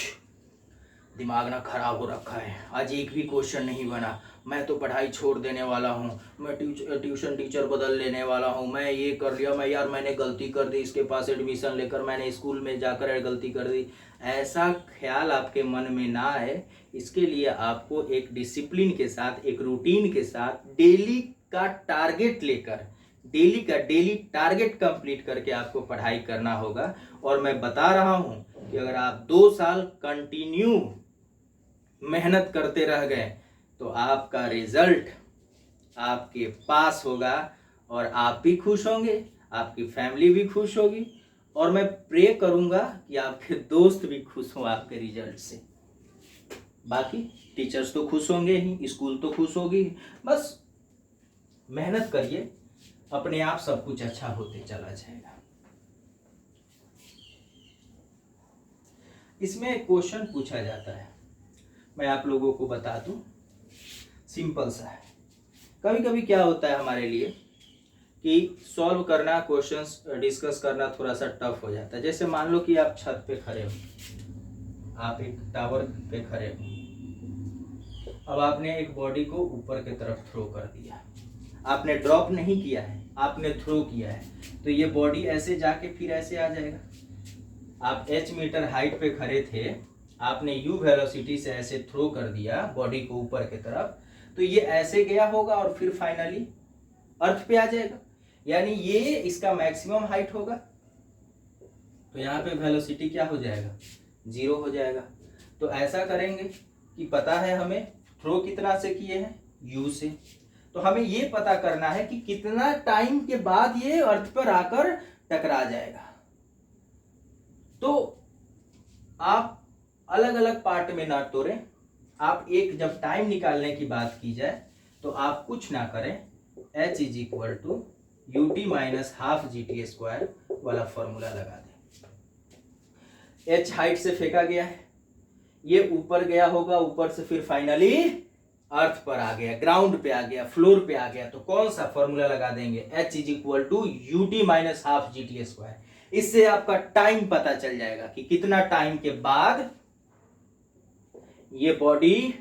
दिमाग ना खराब हो रखा है, आज एक भी क्वेश्चन नहीं बना, मैं तो पढ़ाई छोड़ देने वाला हूँ, मैं ट्यूशन टीचर बदल लेने वाला हूँ, मैं ये कर लिया, मैंने गलती कर दी, इसके पास एडमिशन लेकर मैंने स्कूल में जाकर गलती कर दी। ऐसा ख्याल आपके मन में ना आए, इसके लिए आपको एक डिसिप्लिन के साथ, एक रूटीन के साथ, डेली का टारगेट लेकर डेली का डेली टारगेट कंप्लीट करके आपको पढ़ाई करना होगा। और मैं बता रहा हूं कि अगर आप 2 साल कंटिन्यू मेहनत करते रह गए तो आपका रिजल्ट आपके पास होगा और आप भी खुश होंगे, आपकी फैमिली भी खुश होगी, और मैं प्रे करूंगा कि आपके दोस्त भी खुश हों आपके रिजल्ट से। बाकी टीचर्स तो खुश होंगे ही, स्कूल तो खुश होगी। बस मेहनत करिए, अपने आप सब कुछ अच्छा होते चला जाएगा। इसमें एक क्वेश्चन पूछा जाता है, मैं आप लोगों को बता दूं, सिंपल सा है। कभी कभी क्या होता है हमारे लिए कि सॉल्व करना, क्वेश्चंस डिस्कस करना थोड़ा सा टफ हो जाता है। जैसे मान लो कि आप छत पे खड़े हो, आप एक टावर पे खड़े हो, अब आपने एक बॉडी को ऊपर की तरफ थ्रो कर दिया, आपने ड्रॉप नहीं किया है, आपने थ्रो किया है, तो ये बॉडी ऐसे जाके फिर ऐसे आ जाएगा। आप h मीटर हाइट पे खड़े थे, आपने u वेलोसिटी से ऐसे थ्रो कर दिया बॉडी को ऊपर की तरफ, तो ये ऐसे गया होगा और फिर फाइनली अर्थ पे आ जाएगा, यानी ये इसका मैक्सिमम हाइट होगा। तो यहाँ पे वेलोसिटी क्या हो जाएगा, 0 हो जाएगा। तो ऐसा करेंगे कि पता है हमें थ्रो कितना से किए हैं, u से, तो हमें ये पता करना है कि कितना टाइम के बाद ये अर्थ पर आकर टकरा जाएगा। तो आप अलग अलग पार्ट में ना तोड़ें, आप एक जब टाइम निकालने की बात की जाए तो आप कुछ ना करें, h is equal to ut minus half GT² वाला फॉर्मूला लगा दें। h हाइट से फेंका गया है, ये ऊपर गया होगा, ऊपर से फिर फाइनली अर्थ पर आ गया, ग्राउंड पे आ गया, फ्लोर पे आ गया, तो कौन सा फॉर्मूला लगा देंगे, h is equal to ut minus half GT²। इससे आपका टाइम पता चल जाएगा कि कितना टाइम के बाद ये बॉडी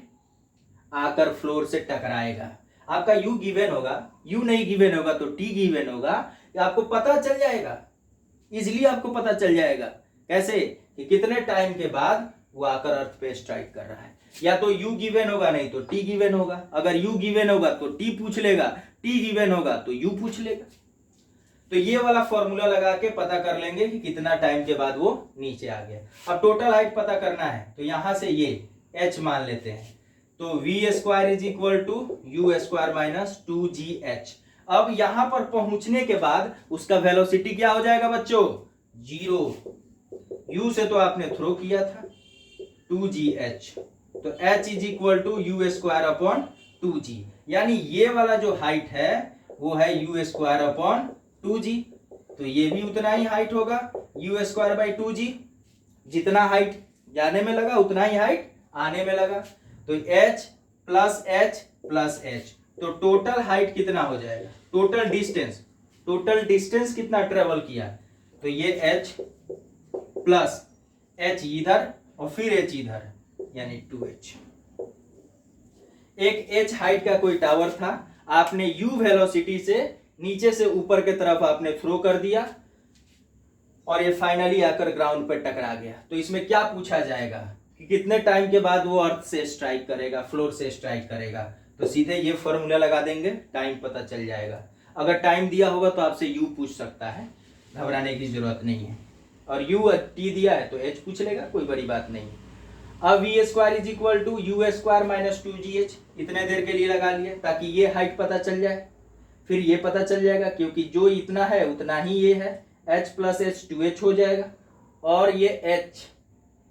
आकर फ्लोर से टकराएगा। आपका u गिवन होगा, u नहीं गिवन होगा तो t गिवन होगा, आपको पता चल जाएगा, इजिली आपको पता चल जाएगा। कैसे कि कितने टाइम के बाद वो आकर अर्थ पे स्ट्राइक कर रहा है। या तो u गिवन होगा, नहीं तो t गिवन होगा। अगर u गिवन होगा तो t पूछ लेगा, t गिवन होगा तो u पूछ लेगा। तो ये वाला फॉर्मूला लगा के पता कर लेंगे कि कितना टाइम के बाद वो नीचे आ गया। अब टोटल हाइट पता करना है तो यहां से ये h मान लेते हैं, तो v² is equal to u² minus 2gh। अब यहां पर पहुंचने के बाद उसका वेलोसिटी क्या हो जाएगा बच्चों, 0। u से तो आपने थ्रो किया था, 2gh, तो h is equal to u² upon 2g, यानी ये वाला जो हाइट है वो है u² अपॉन 2g। तो ये भी उतना ही हाइट होगा, u² बाई 2g। जितना हाइट जाने में लगा उतना ही हाइट आने में लगा, तो h प्लस h, तो टोटल हाइट कितना हो जाएगा, टोटल डिस्टेंस कितना ट्रेवल किया, तो ये h प्लस h इधर और फिर h इधर, यानी 2h। एक h हाइट का कोई टावर था, आपने u वेलोसिटी से नीचे से ऊपर के तरफ आपने थ्रो कर दिया और ये फाइनली आकर ग्राउंड पर टकरा गया। तो इसमें क्या पूछा जाएगा कि कितने टाइम के बाद वो अर्थ से स्ट्राइक करेगा, फ्लोर से स्ट्राइक करेगा, तो सीधे ये फॉर्मूला लगा देंगे, टाइम पता चल जाएगा। अगर टाइम दिया होगा तो आपसे u पूछ सकता है, घबराने की जरूरत नहीं है, और u t दिया है तो h पूछ लेगा, कोई बड़ी बात नहीं। अब v² is equal to u² minus 2gh, इतने देर के लिए लगा लिया ताकि ये हाइट पता चल जाए, फिर ये पता चल जाएगा क्योंकि जो इतना है उतना ही ये है, h प्लस h 2h हो जाएगा, और ये h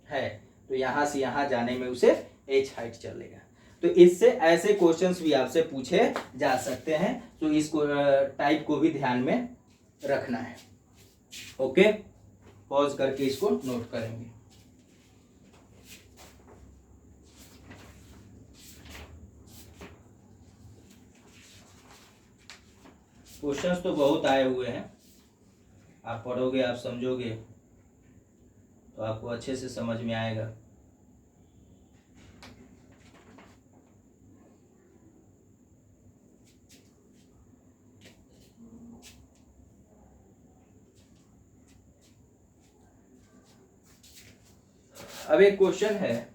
है तो यहां से यहां जाने में उसे h हाइट चलेगा। तो इससे ऐसे क्वेश्चंस भी आपसे पूछे जा सकते हैं, तो इस टाइप को भी ध्यान में रखना है। ओके, पॉज करके इसको नोट करेंगे। क्वेश्चंस तो बहुत आए हुए हैं, आप पढ़ोगे, आप समझोगे तो आपको अच्छे से समझ में आएगा। अब एक क्वेश्चन है,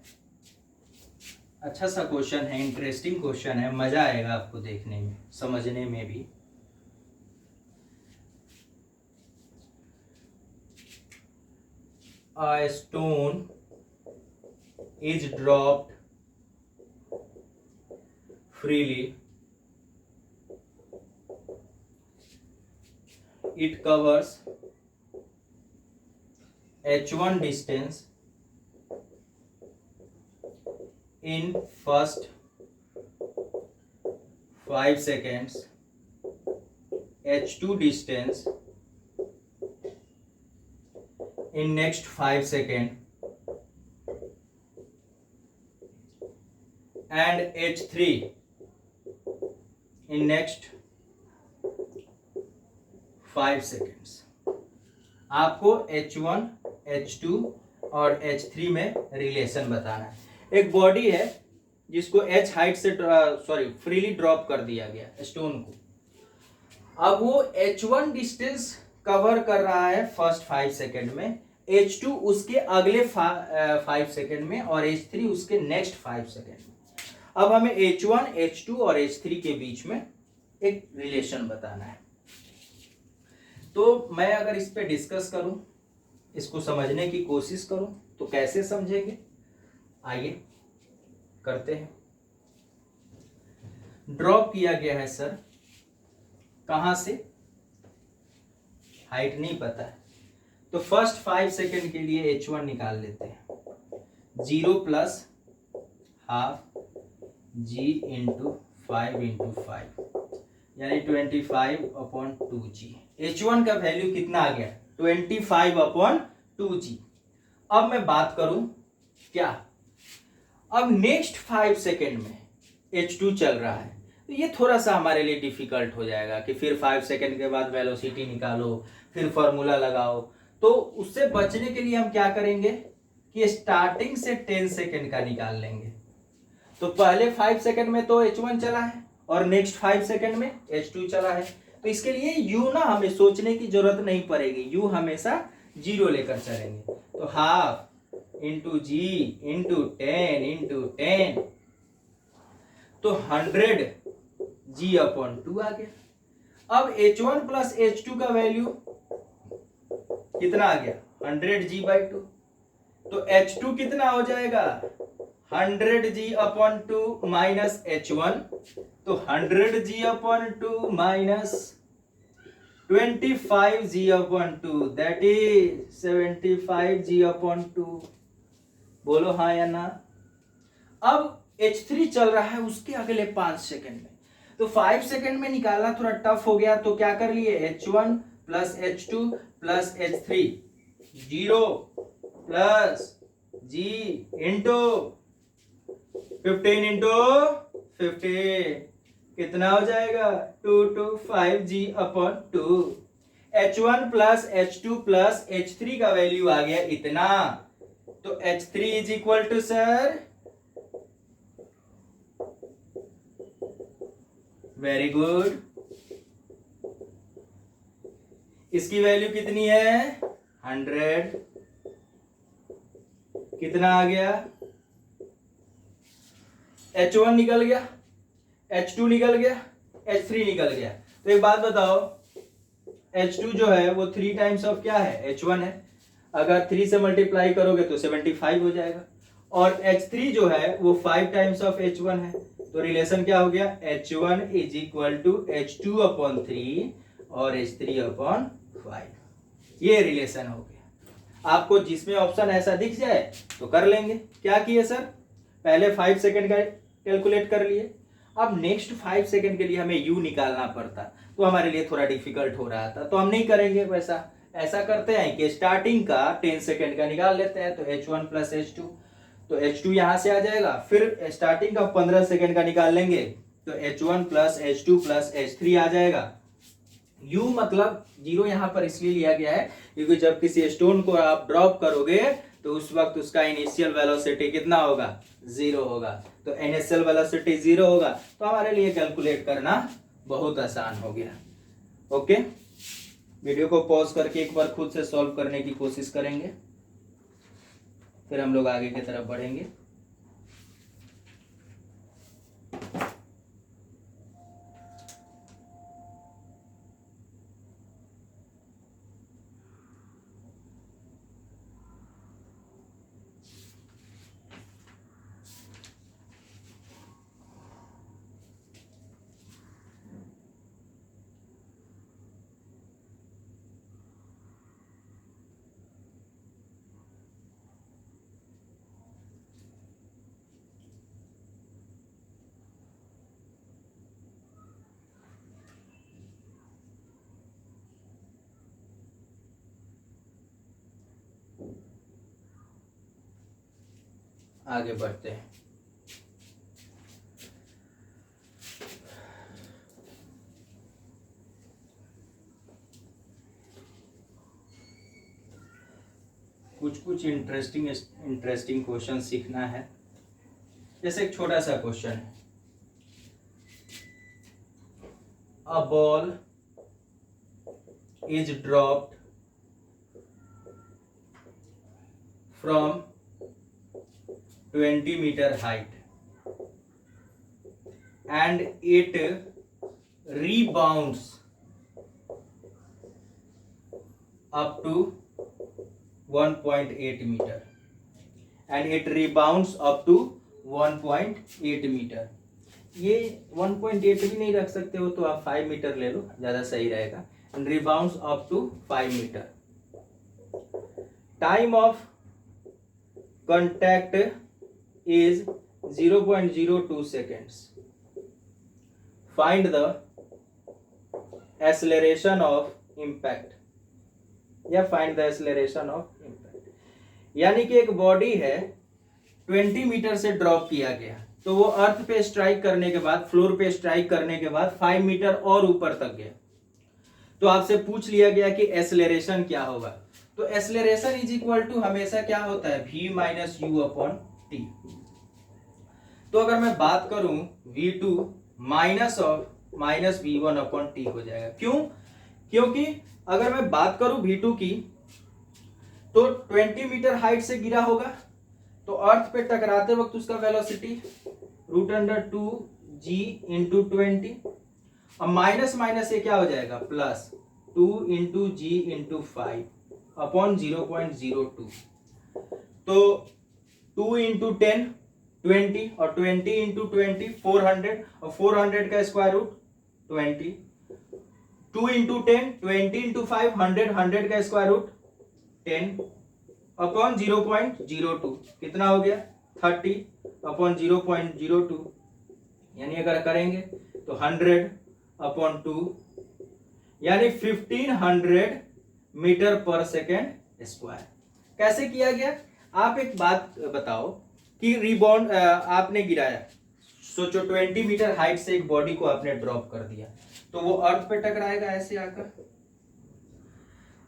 अच्छा सा क्वेश्चन है, इंटरेस्टिंग क्वेश्चन है, मजा आएगा आपको देखने में, समझने में भी। a stone is dropped freely, it covers h1 distance in first 5 seconds, h2 distance in next 5 seconds, and h3 in next 5 seconds. आपको h1, h2 और h3 में रिलेशन बताना है. एक बॉडी है जिसको h हाइट से फ्रीली ड्रॉप कर दिया गया स्टोन को. अब वो h1 डिस्टेंस कवर कर रहा है फर्स्ट 5 सेकेंड में, h2 उसके अगले 5 सेकेंड में और h3 उसके नेक्स्ट 5 सेकेंड में. अब हमें h1, h2 और h3 के बीच में एक रिलेशन बताना है. तो मैं अगर इस पे डिस्कस करूं, इसको समझने की कोशिश करूं, तो कैसे समझेंगे, आइए करते हैं. ड्रॉप किया गया है सर, कहां से, हाइट नहीं पता है, तो फर्स्ट 5 सेकेंड के लिए h1 निकाल लेते हैं. 0 plus half g into 5 into 5 यानी 25/2g. h1 का वैल्यू कितना आ गया, 25/2g. अब मैं बात करूं क्या, अब नेक्स्ट 5 सेकेंड में h2 चल रहा है, तो ये थोड़ा सा हमारे लिए डिफिकल्ट हो जाएगा कि फिर 5 सेकेंड के बाद वेलोसिटी निकालो, फिर फॉर्मूला लगाओ. तो उससे बचने के लिए हम क्या करेंगे कि स्टार्टिंग से 10 सेकेंड का निकाल लेंगे. तो पहले 5 सेकेंड में तो h1 चला है और नेक्स्ट 5 सेकेंड में h2 चला है. तो इसके लिए u ना हमें सोचने की जरूरत नहीं पड़ेगी, u हमेशा 0 लेकर चलेंगे. तो half into g into 10 into 10, तो 100g/2 आ गया. अब h1 प्लस h2 का वैल्यू कितना आ गया, 100g/2. तो h2 कितना हो जाएगा, 100g/2 माइनस h1, तो 100g/2 minus 25g/2 that is 75g/2. बोलो हाँ या ना. अब h3 चल रहा है उसके अगले 5 सेकेंड में, तो 5 सेकेंड में निकालना थोड़ा टफ हो गया, तो क्या कर लिए, h1 plus h2 plus h3, 0 plus g into 15 into 15 कितना हो जाएगा, 225g/2. h1 plus h2 plus h3 का वैल्यू आ गया इतना. तो h3 is equal to sir, very good, इसकी वैल्यू कितनी है, 100. कितना आ गया, h1 निकल गया, h2 निकल गया, h3 निकल गया. तो एक बात बताओ, h2 जो है वो 3 टाइम्स ऑफ क्या है, h1 है. अगर 3 से मल्टीप्लाई करोगे तो 75 हो जाएगा. और h3 जो है वो 5 टाइम्स ऑफ h1 है. तो रिलेशन क्या हो गया, h1 is equal to h2/3 और h3/5. ये रिलेशन हो गया. आपको जिसमें ऑप्शन ऐसा दिख जाए तो कर लेंगे. क्या किए सर, पहले 5 सेकेंड का कैलकुलेट कर लिए. अब नेक्स्ट 5 सेकेंड के लिए हमें u निकालना पड़ता, तो हमारे लिए थोड़ा डिफिकल्ट हो रहा था, तो हम नहीं करेंगे वैसा. ऐसा करते हैं कि स्टार्टिंग का 10 सेकेंड का निकाल लेते हैं. तो h1 प्लस h2, तो h2 यहां से आ जाएगा. फिर स्टार्टिंग का 15 सेकेंड का निकाल लेंगे, तो h1 plus h2 plus h3 आ जाएगा. u मतलब 0 यहां पर इसलिए लिया गया है क्योंकि जब किसी स्टोन को आप ड्रॉप करोगे तो उस वक्त उसका इनिशियल वेलोसिटी कितना होगा, 0 होगा. तो इनिशियल वेलोसिटी 0 होगा, तो हमारे लिए कैलकुलेट करना बहुत आसान हो गया. ओके, वीडियो को पॉज करके एक बार खुद से सॉल्व करने की कोशिश करेंगे, फिर हम लोग आगे की तरफ बढ़ेंगे. आगे बढ़ते हैं। कुछ इंटरेस्टिंग क्वेश्चन सीखना है। जैसे एक छोटा सा क्वेश्चन है, a ball is dropped from 20 meter height and it rebounds up to 1.8 meter and it rebounds up to 1.8 meter। ये 1.8 भी नहीं रख सकते हो तो आप 5 मीटर ले लो, ज्यादा सही रहेगा। and rebounds up to 5 meter। time of contact is 0.02 seconds। find the acceleration of impact या find the acceleration of impact। यानी कि एक बॉडी है 20 मीटर से ड्रॉप किया गया, तो वो अर्थ पे स्ट्राइक करने के बाद, फ्लोर पे स्ट्राइक करने के बाद 5 मीटर और ऊपर तक गया। तो आपसे पूछ लिया गया कि एक्सेलरेशन क्या होगा। तो एक्सेलरेशन इज इक्वल टू हमेशा क्या होता है, v minus you upon T. तो अगर मैं बात करूं v2 minus v1 upon T हो जाएगा। क्यों? क्योंकि अगर मैं बात करूं v2 की, तो 20 मीटर हाइट से गिरा होगा, तो अर्थ पे टकराते वक्त उसका वेलोसिटी √2g इंटू 20। अब माइनस माइनस से क्या हो जाएगा, प्लस 2 इंटू जी इंटू 5 अपॉन 0.02। तो 2 इंटू 10 20 और 20 इंटू 20 400 और 400 का स्क्वायर रूट 20। 2 इंटू 10 20 इंटू 5 100 का स्क्वायर रूट 10 अपॉन 0.02 कितना हो गया 30 अपॉन 0.02। यानी अगर करेंगे तो 100 अपॉन 2 यानी 1500 मीटर पर सेकेंड स्क्वायर। कैसे किया गया? आप एक बात बताओ कि रिबाउंड आपने गिराया, सोचो 20 मीटर हाइट से एक बॉडी को आपने ड्रॉप कर दिया, तो वो अर्थ पे टकराएगा ऐसे आकर।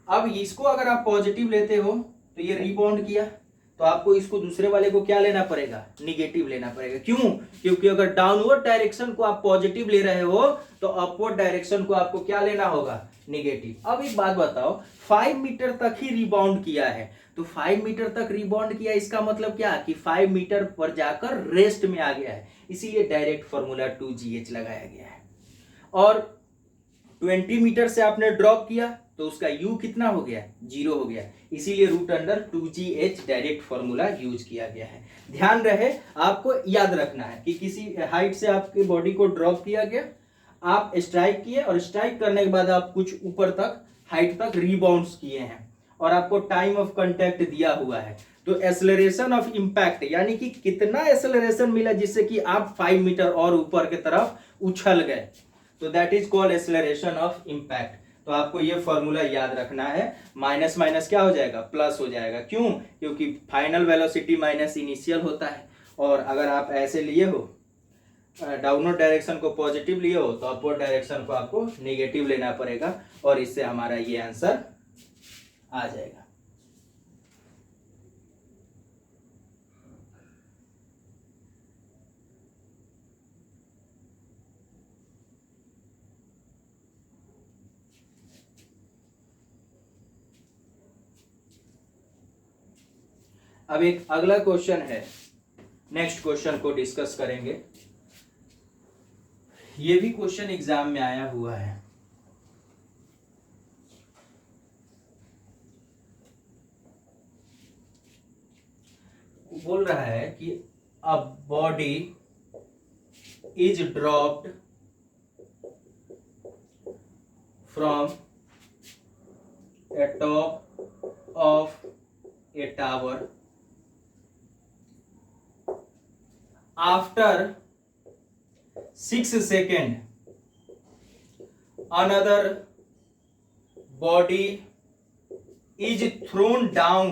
अब इसको अगर आप पॉजिटिव लेते हो तो ये रिबाउंड किया, तो आपको इसको दूसरे वाले को क्या लेना पड़ेगा, निगेटिव लेना पड़ेगा। क्यों? क्योंकि अगर डाउनवर्ड डायरेक्शन को आप पॉजिटिव ले रहे हो तो अपवर्ड डायरेक्शन को आपको क्या लेना होगा, निगेटिव। अब एक बात बताओ, 5 मीटर तक ही रिबाउंड किया है, तो 5 मीटर तक रिबाउंड किया, इसका मतलब क्या कि 5 मीटर पर जाकर रेस्ट में आ गया है, इसीलिए डायरेक्ट फॉर्मूला 2gh लगाया गया है। और 20 मीटर से आपने ड्रॉप किया तो उसका u कितना हो गया, 0 हो गया, इसीलिए √2gh डायरेक्ट फॉर्मूला यूज किया गया है। ध्यान रहे, आपको याद रखना है कि किसी हाइट से आपके बॉडी को ड्रॉप किया गया, आप स्ट्राइक किए और स्ट्राइक करने के बाद आप कुछ ऊपर तक हाइट तक रीबाउंड्स किए हैं और आपको टाइम ऑफ कांटेक्ट दिया हुआ है। तो एक्सेलरेशन ऑफ इंपैक्ट यानी कि कितना एक्सेलरेशन मिला जिससे कि आप 5 मीटर और ऊपर की तरफ उछल गए, तो that is called acceleration of impact. तो आपको ये फॉर्मूला याद रखना है, माइनस माइनस क्या हो जाएगा, प्लस हो जाएगा। क्यों? क्योंकि फाइनल वेलोसिटी माइनस इनिशियल होता है, और अगर आप ऐसे लिए हो, डाउनवर्ड डायरेक्शन को पॉजिटिव लिए हो, तो अपवर्ड डायरेक्शन को आपको नेगेटिव लेना पड़ेगा, और इससे हमारा ये आंसर आ जाएगा। अब एक अगला क्वेश्चन है, नेक्स्ट क्वेश्चन को डिस्कस करेंगे। ये भी क्वेश्चन एग्जाम में आया हुआ है। बोल रहा है कि a body is dropped from A top of A tower after 6 seconds, another body is thrown down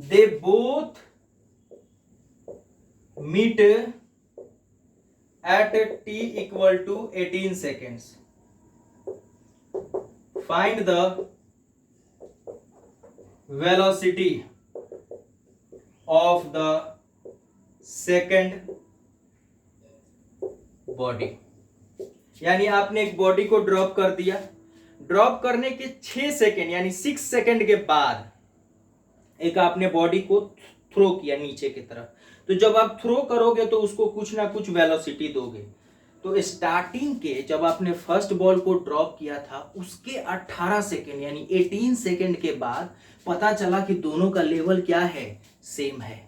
they both meet at t equal to 18 seconds. Find the velocity of the second body. यानी आपने एक body को drop कर दिया, drop करने के 6 second यानी 6 second के बाद एक आपने बॉडी को थ्रो किया नीचे की तरफ। तो जब आप थ्रो करोगे तो उसको कुछ ना कुछ वेलोसिटी दोगे। तो स्टार्टिंग के जब आपने फर्स्ट बॉल को ड्रॉप किया था उसके 18 सेकेंड यानी 18 सेकेंड के बाद पता चला कि दोनों का लेवल क्या है, सेम है।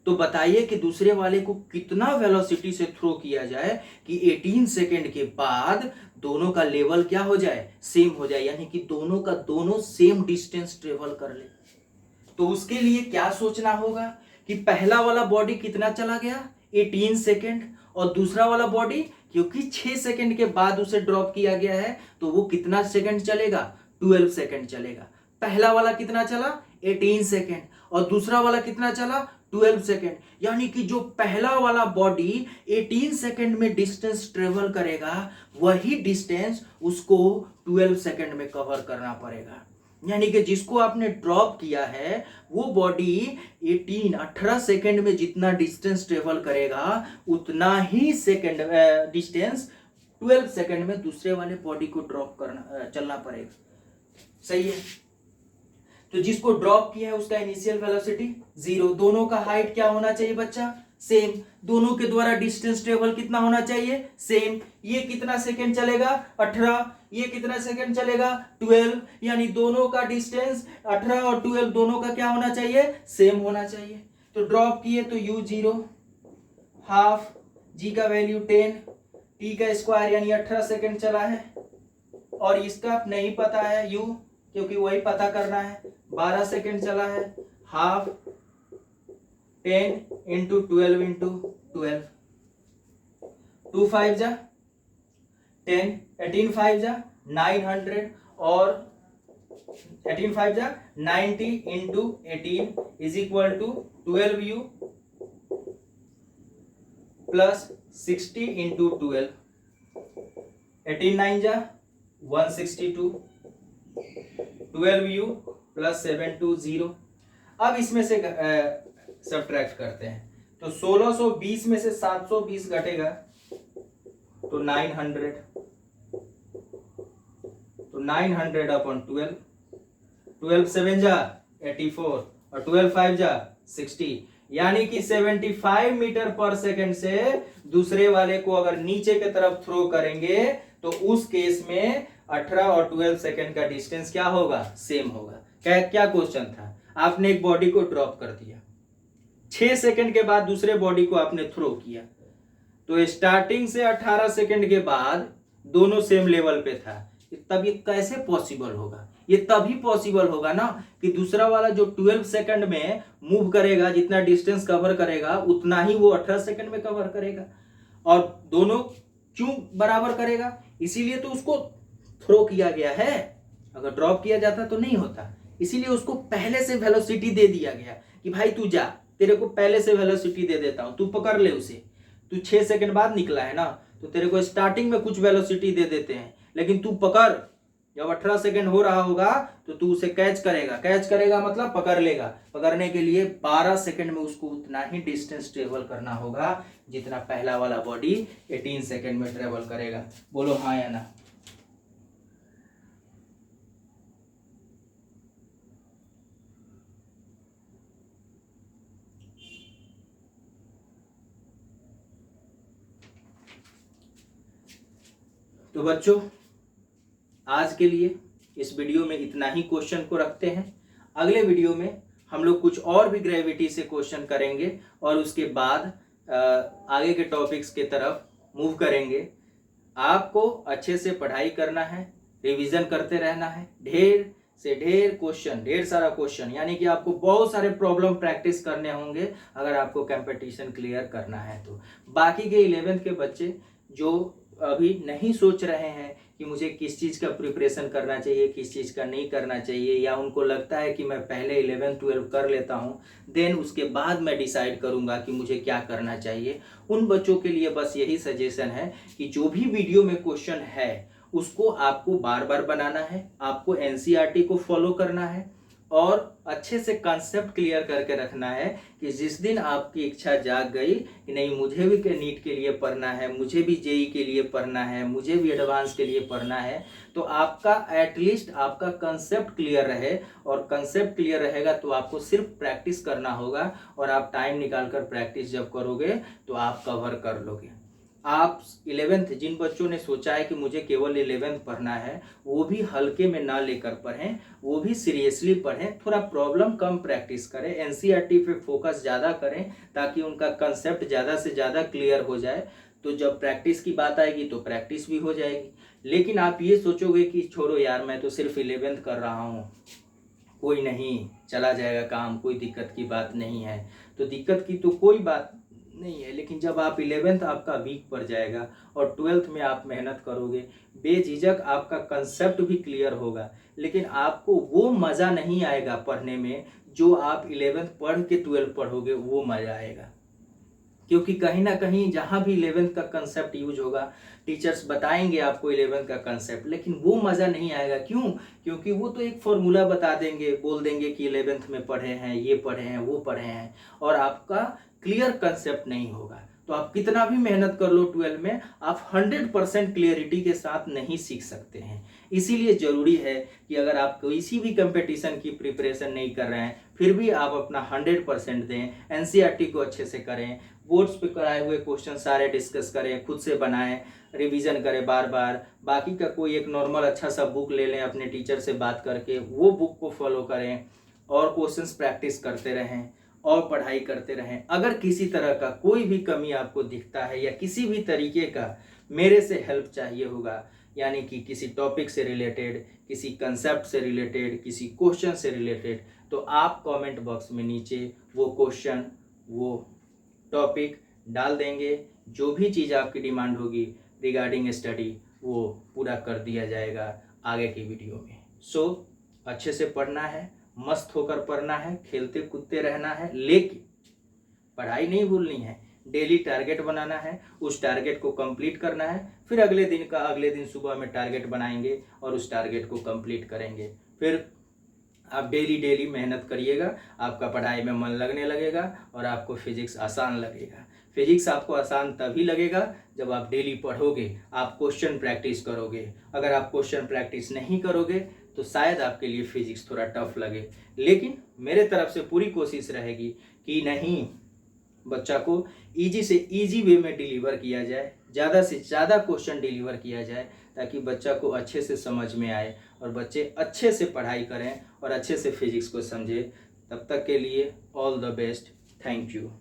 तो बताइए कि दूसरे वाले को कितना वेलोसिटी से थ्रो किया जाए कि 18 सेकेंड के बाद दोनों का लेवल क्या हो जाए, सेम हो जाए, यानी कि दोनों का दोनों सेम डिस्टेंस ट्रेवल कर ले। तो उसके लिए क्या सोचना होगा कि पहला वाला बॉडी कितना चला गया 18 सेकेंड, और दूसरा वाला बॉडी क्योंकि 6 सेकेंड के बाद उसे ड्रॉप किया गया है तो वो कितना सेकेंड चलेगा, 12 सेकेंड चलेगा। पहला वाला कितना चला 18 सेकेंड और दूसरा वाला कितना चला 12 सेकेंड, यानी कि जो पहला वाला बॉडी 18 सेकेंड में डिस्टेंस ट्रेवल करेगा वही डिस्टेंस उसको 12 सेकेंड में कवर करना पड़ेगा। यानी कि जिसको आपने ड्रॉप किया है वो बॉडी 18 सेकेंड में जितना डिस्टेंस ट्रेवल करेगा उतना ही सेकेंड डिस्टेंस 12 सेकेंड में दूसरे वाले बॉडी को ड्रॉप करना चलना पड़ेगा। सही है। तो जिसको ड्रॉप किया है उसका इनिशियल वेलोसिटी 0। दोनों का हाइट क्या होना चाहिए बच्चा, सेम। दोनों के द्वारा डिस्टेंस ट्रेवल कितना होना चाहिए, सेम। ये कितना सेकेंड चलेगा 18, ये कितना सेकेंड चलेगा 12, यानी दोनों का डिस्टेंस 18 और 12 दोनों का क्या होना चाहिए, सेम होना चाहिए। तो ड्रॉप किए तो u 0 हाफ, g का वैल्यू 10, t का स्क्वायर यानी 18 सेकेंड चला है, और इसका नहीं पता है u क्योंकि वही पता करना है। 12 सेकेंड चला है, हाफ 10 इंटू 12 इंटू 12, 2 5 जा 10, 18 5 जा 900 और 18 5 जा 90 into 18 is equal to 12u plus 60 into 12, 18 9 जा 162, 12u प्लस 720। अब इसमें से सब्ट्रैक्ट करते हैं तो 1620 में से 720 घटेगा तो 900, तो 900 अपॉन 12, 12 7 जा 84 और 12 5 जा 60, यानी कि 75 मीटर पर सेकंड से दूसरे वाले को अगर नीचे की तरफ थ्रो करेंगे तो उस केस में 18 और 12 सेकंड का डिस्टेंस क्या होगा, सेम होगा। क्या क्वेश्चन था, आपने एक बॉडी को ड्रॉप कर दिया, 6 सेकंड के बाद दूसरे बॉडी को आपने थ्रो किया, तो स्टार्टिंग से 18 सेकंड के बाद दोनों सेम लेवल पे था। तब ये कैसे पॉसिबल होगा, ये तभी पॉसिबल होगा ना कि दूसरा वाला जो 12 सेकंड में मूव करेगा, जितना डिस्टेंस कवर करेगा उतना ही वो 18 सेकंड में कवर करेगा, और दोनों क्यों बराबर करेगा, इसीलिए तो उसको थ्रो किया गया है। अगर ड्रॉप किया जाता तो नहीं होता, इसीलिए उसको पहले से वेलोसिटी दे दिया गया कि भाई तू जा, तेरे को पहले से वेलोसिटी दे देता हूं, तू पकड़ ले उसे। तू 6 सेकंड बाद निकला है ना, तो तेरे को स्टार्टिंग में कुछ वेलोसिटी दे देते हैं, लेकिन तू पकड़, जब 18 सेकंड हो रहा होगा तो तू उसे कैच करेगा। कैच करेगा मतलब पकड़ लेगा। पकड़ने के लिए 12 सेकंड में उसको उतना ही डिस्टेंस ट्रेवल करना होगा जितना पहला वाला बॉडी 18 सेकंड में ट्रेवल करेगा। बोलो हाँ या ना। तो बच्चों आज के लिए इस वीडियो में इतना ही क्वेश्चन को रखते हैं। अगले वीडियो में हम लोग कुछ और भी ग्रेविटी से क्वेश्चन करेंगे और उसके बाद आगे के टॉपिक्स के तरफ मूव करेंगे। आपको अच्छे से पढ़ाई करना है, रिवीजन करते रहना है, ढेर से ढेर क्वेश्चन, ढेर सारा क्वेश्चन, यानी कि आपको बहुत सारे प्रॉब्लम प्रैक्टिस करने होंगे अगर आपको कंपटीशन क्लियर करना है। तो बाकी के 11th के बच्चे जो अभी नहीं सोच रहे हैं कि मुझे किस चीज़ का प्रिपरेशन करना चाहिए, किस चीज़ का नहीं करना चाहिए, या उनको लगता है कि मैं पहले 11-12 कर लेता हूँ, देन उसके बाद मैं डिसाइड करूँगा कि मुझे क्या करना चाहिए, उन बच्चों के लिए बस यही सजेशन है कि जो भी वीडियो में क्वेश्चन है उसको आपको बार बार बनाना है, आपको एनसीईआरटी को फॉलो करना है और अच्छे से कंसेप्ट क्लियर करके रखना है कि जिस दिन आपकी इच्छा जाग गई कि नहीं मुझे भी नीट के लिए पढ़ना है, मुझे भी जेई के लिए पढ़ना है, मुझे भी एडवांस के लिए पढ़ना है, तो आपका एटलीस्ट आपका कंसेप्ट क्लियर रहे, और कंसेप्ट क्लियर रहेगा तो आपको सिर्फ प्रैक्टिस करना होगा, और आप टाइम निकाल कर प्रैक्टिस जब करोगे तो आप कवर कर लोगे। आप 11th जिन बच्चों ने सोचा है कि मुझे केवल 11th पढ़ना है, वो भी हल्के में ना लेकर पढ़ें, वो भी सीरियसली पढ़ें, थोड़ा प्रॉब्लम कम प्रैक्टिस करें, एनसीईआरटी पे फोकस ज़्यादा करें ताकि उनका कंसेप्ट ज़्यादा से ज़्यादा क्लियर हो जाए। तो जब प्रैक्टिस की बात आएगी तो प्रैक्टिस भी हो जाएगी। लेकिन आप ये सोचोगे कि छोड़ो यार, मैं तो सिर्फ 11th कर रहा हूँ, कोई नहीं, चला जाएगा काम, कोई दिक्कत की बात नहीं है, तो दिक्कत की तो कोई बात नहीं है। लेकिन जब आप 11th आपका वीक पड़ जाएगा और 12th में आप मेहनत करोगे, बेझिझक आपका कंसेप्ट भी क्लियर होगा, लेकिन आपको वो मज़ा नहीं आएगा पढ़ने में जो आप 11th पढ़ के 12th पढ़ोगे, वो मज़ा आएगा। क्योंकि कहीं ना कहीं जहाँ भी 11th का कंसेप्ट यूज होगा, टीचर्स बताएंगे आपको 11th का कंसेप्ट, लेकिन वो मज़ा नहीं आएगा। क्यों? क्योंकि वो तो एक फॉर्मूला बता देंगे, बोल देंगे कि 11th में पढ़े हैं, ये पढ़े हैं, वो पढ़े हैं, और आपका क्लियर कंसेप्ट नहीं होगा। तो आप कितना भी मेहनत कर लो 12 में, आप 100% क्लियरिटी के साथ नहीं सीख सकते हैं। इसीलिए ज़रूरी है कि अगर आप किसी भी कंपटीशन की प्रिपरेशन नहीं कर रहे हैं, फिर भी आप अपना 100% दें, एनसीईआरटी को अच्छे से करें, बोर्ड्स पे कराए हुए क्वेश्चन सारे डिस्कस करें, खुद से बनाएं, रिवीजन करें बार बार। बाकी का कोई एक नॉर्मल अच्छा सा बुक ले लें, अपने टीचर से बात करके वो बुक को फॉलो करें, और क्वेश्चंस प्रैक्टिस करते रहें और पढ़ाई करते रहें। अगर किसी तरह का कोई भी कमी आपको दिखता है या किसी भी तरीके का मेरे से हेल्प चाहिए होगा, यानी कि किसी टॉपिक से रिलेटेड, किसी कंसेप्ट से रिलेटेड, किसी क्वेश्चन से रिलेटेड, तो आप कमेंट बॉक्स में नीचे वो क्वेश्चन, वो टॉपिक डाल देंगे। जो भी चीज़ आपकी डिमांड होगी रिगार्डिंग स्टडी, वो पूरा कर दिया जाएगा आगे की वीडियो में। सो अच्छे से पढ़ना है, मस्त होकर पढ़ना है, खेलते कूदते रहना है, लेकिन पढ़ाई नहीं भूलनी है। डेली टारगेट बनाना है, उस टारगेट को कंप्लीट करना है, फिर अगले दिन सुबह में टारगेट बनाएंगे और उस टारगेट को कंप्लीट करेंगे। फिर आप डेली मेहनत करिएगा, आपका पढ़ाई में मन लगने लगेगा और आपको फिजिक्स आसान लगेगा। फिजिक्स आपको आसान तभी लगेगा जब आप डेली पढ़ोगे, आप क्वेश्चन प्रैक्टिस करोगे। अगर आप क्वेश्चन प्रैक्टिस नहीं करोगे तो शायद आपके लिए फिजिक्स थोड़ा टफ लगे, लेकिन मेरे तरफ से पूरी कोशिश रहेगी कि नहीं, बच्चा को इजी से इजी वे में डिलीवर किया जाए, ज़्यादा से ज़्यादा क्वेश्चन डिलीवर किया जाए, ताकि बच्चा को अच्छे से समझ में आए और बच्चे अच्छे से पढ़ाई करें और अच्छे से फिजिक्स को समझे। तब तक के लिए all the best, thank you.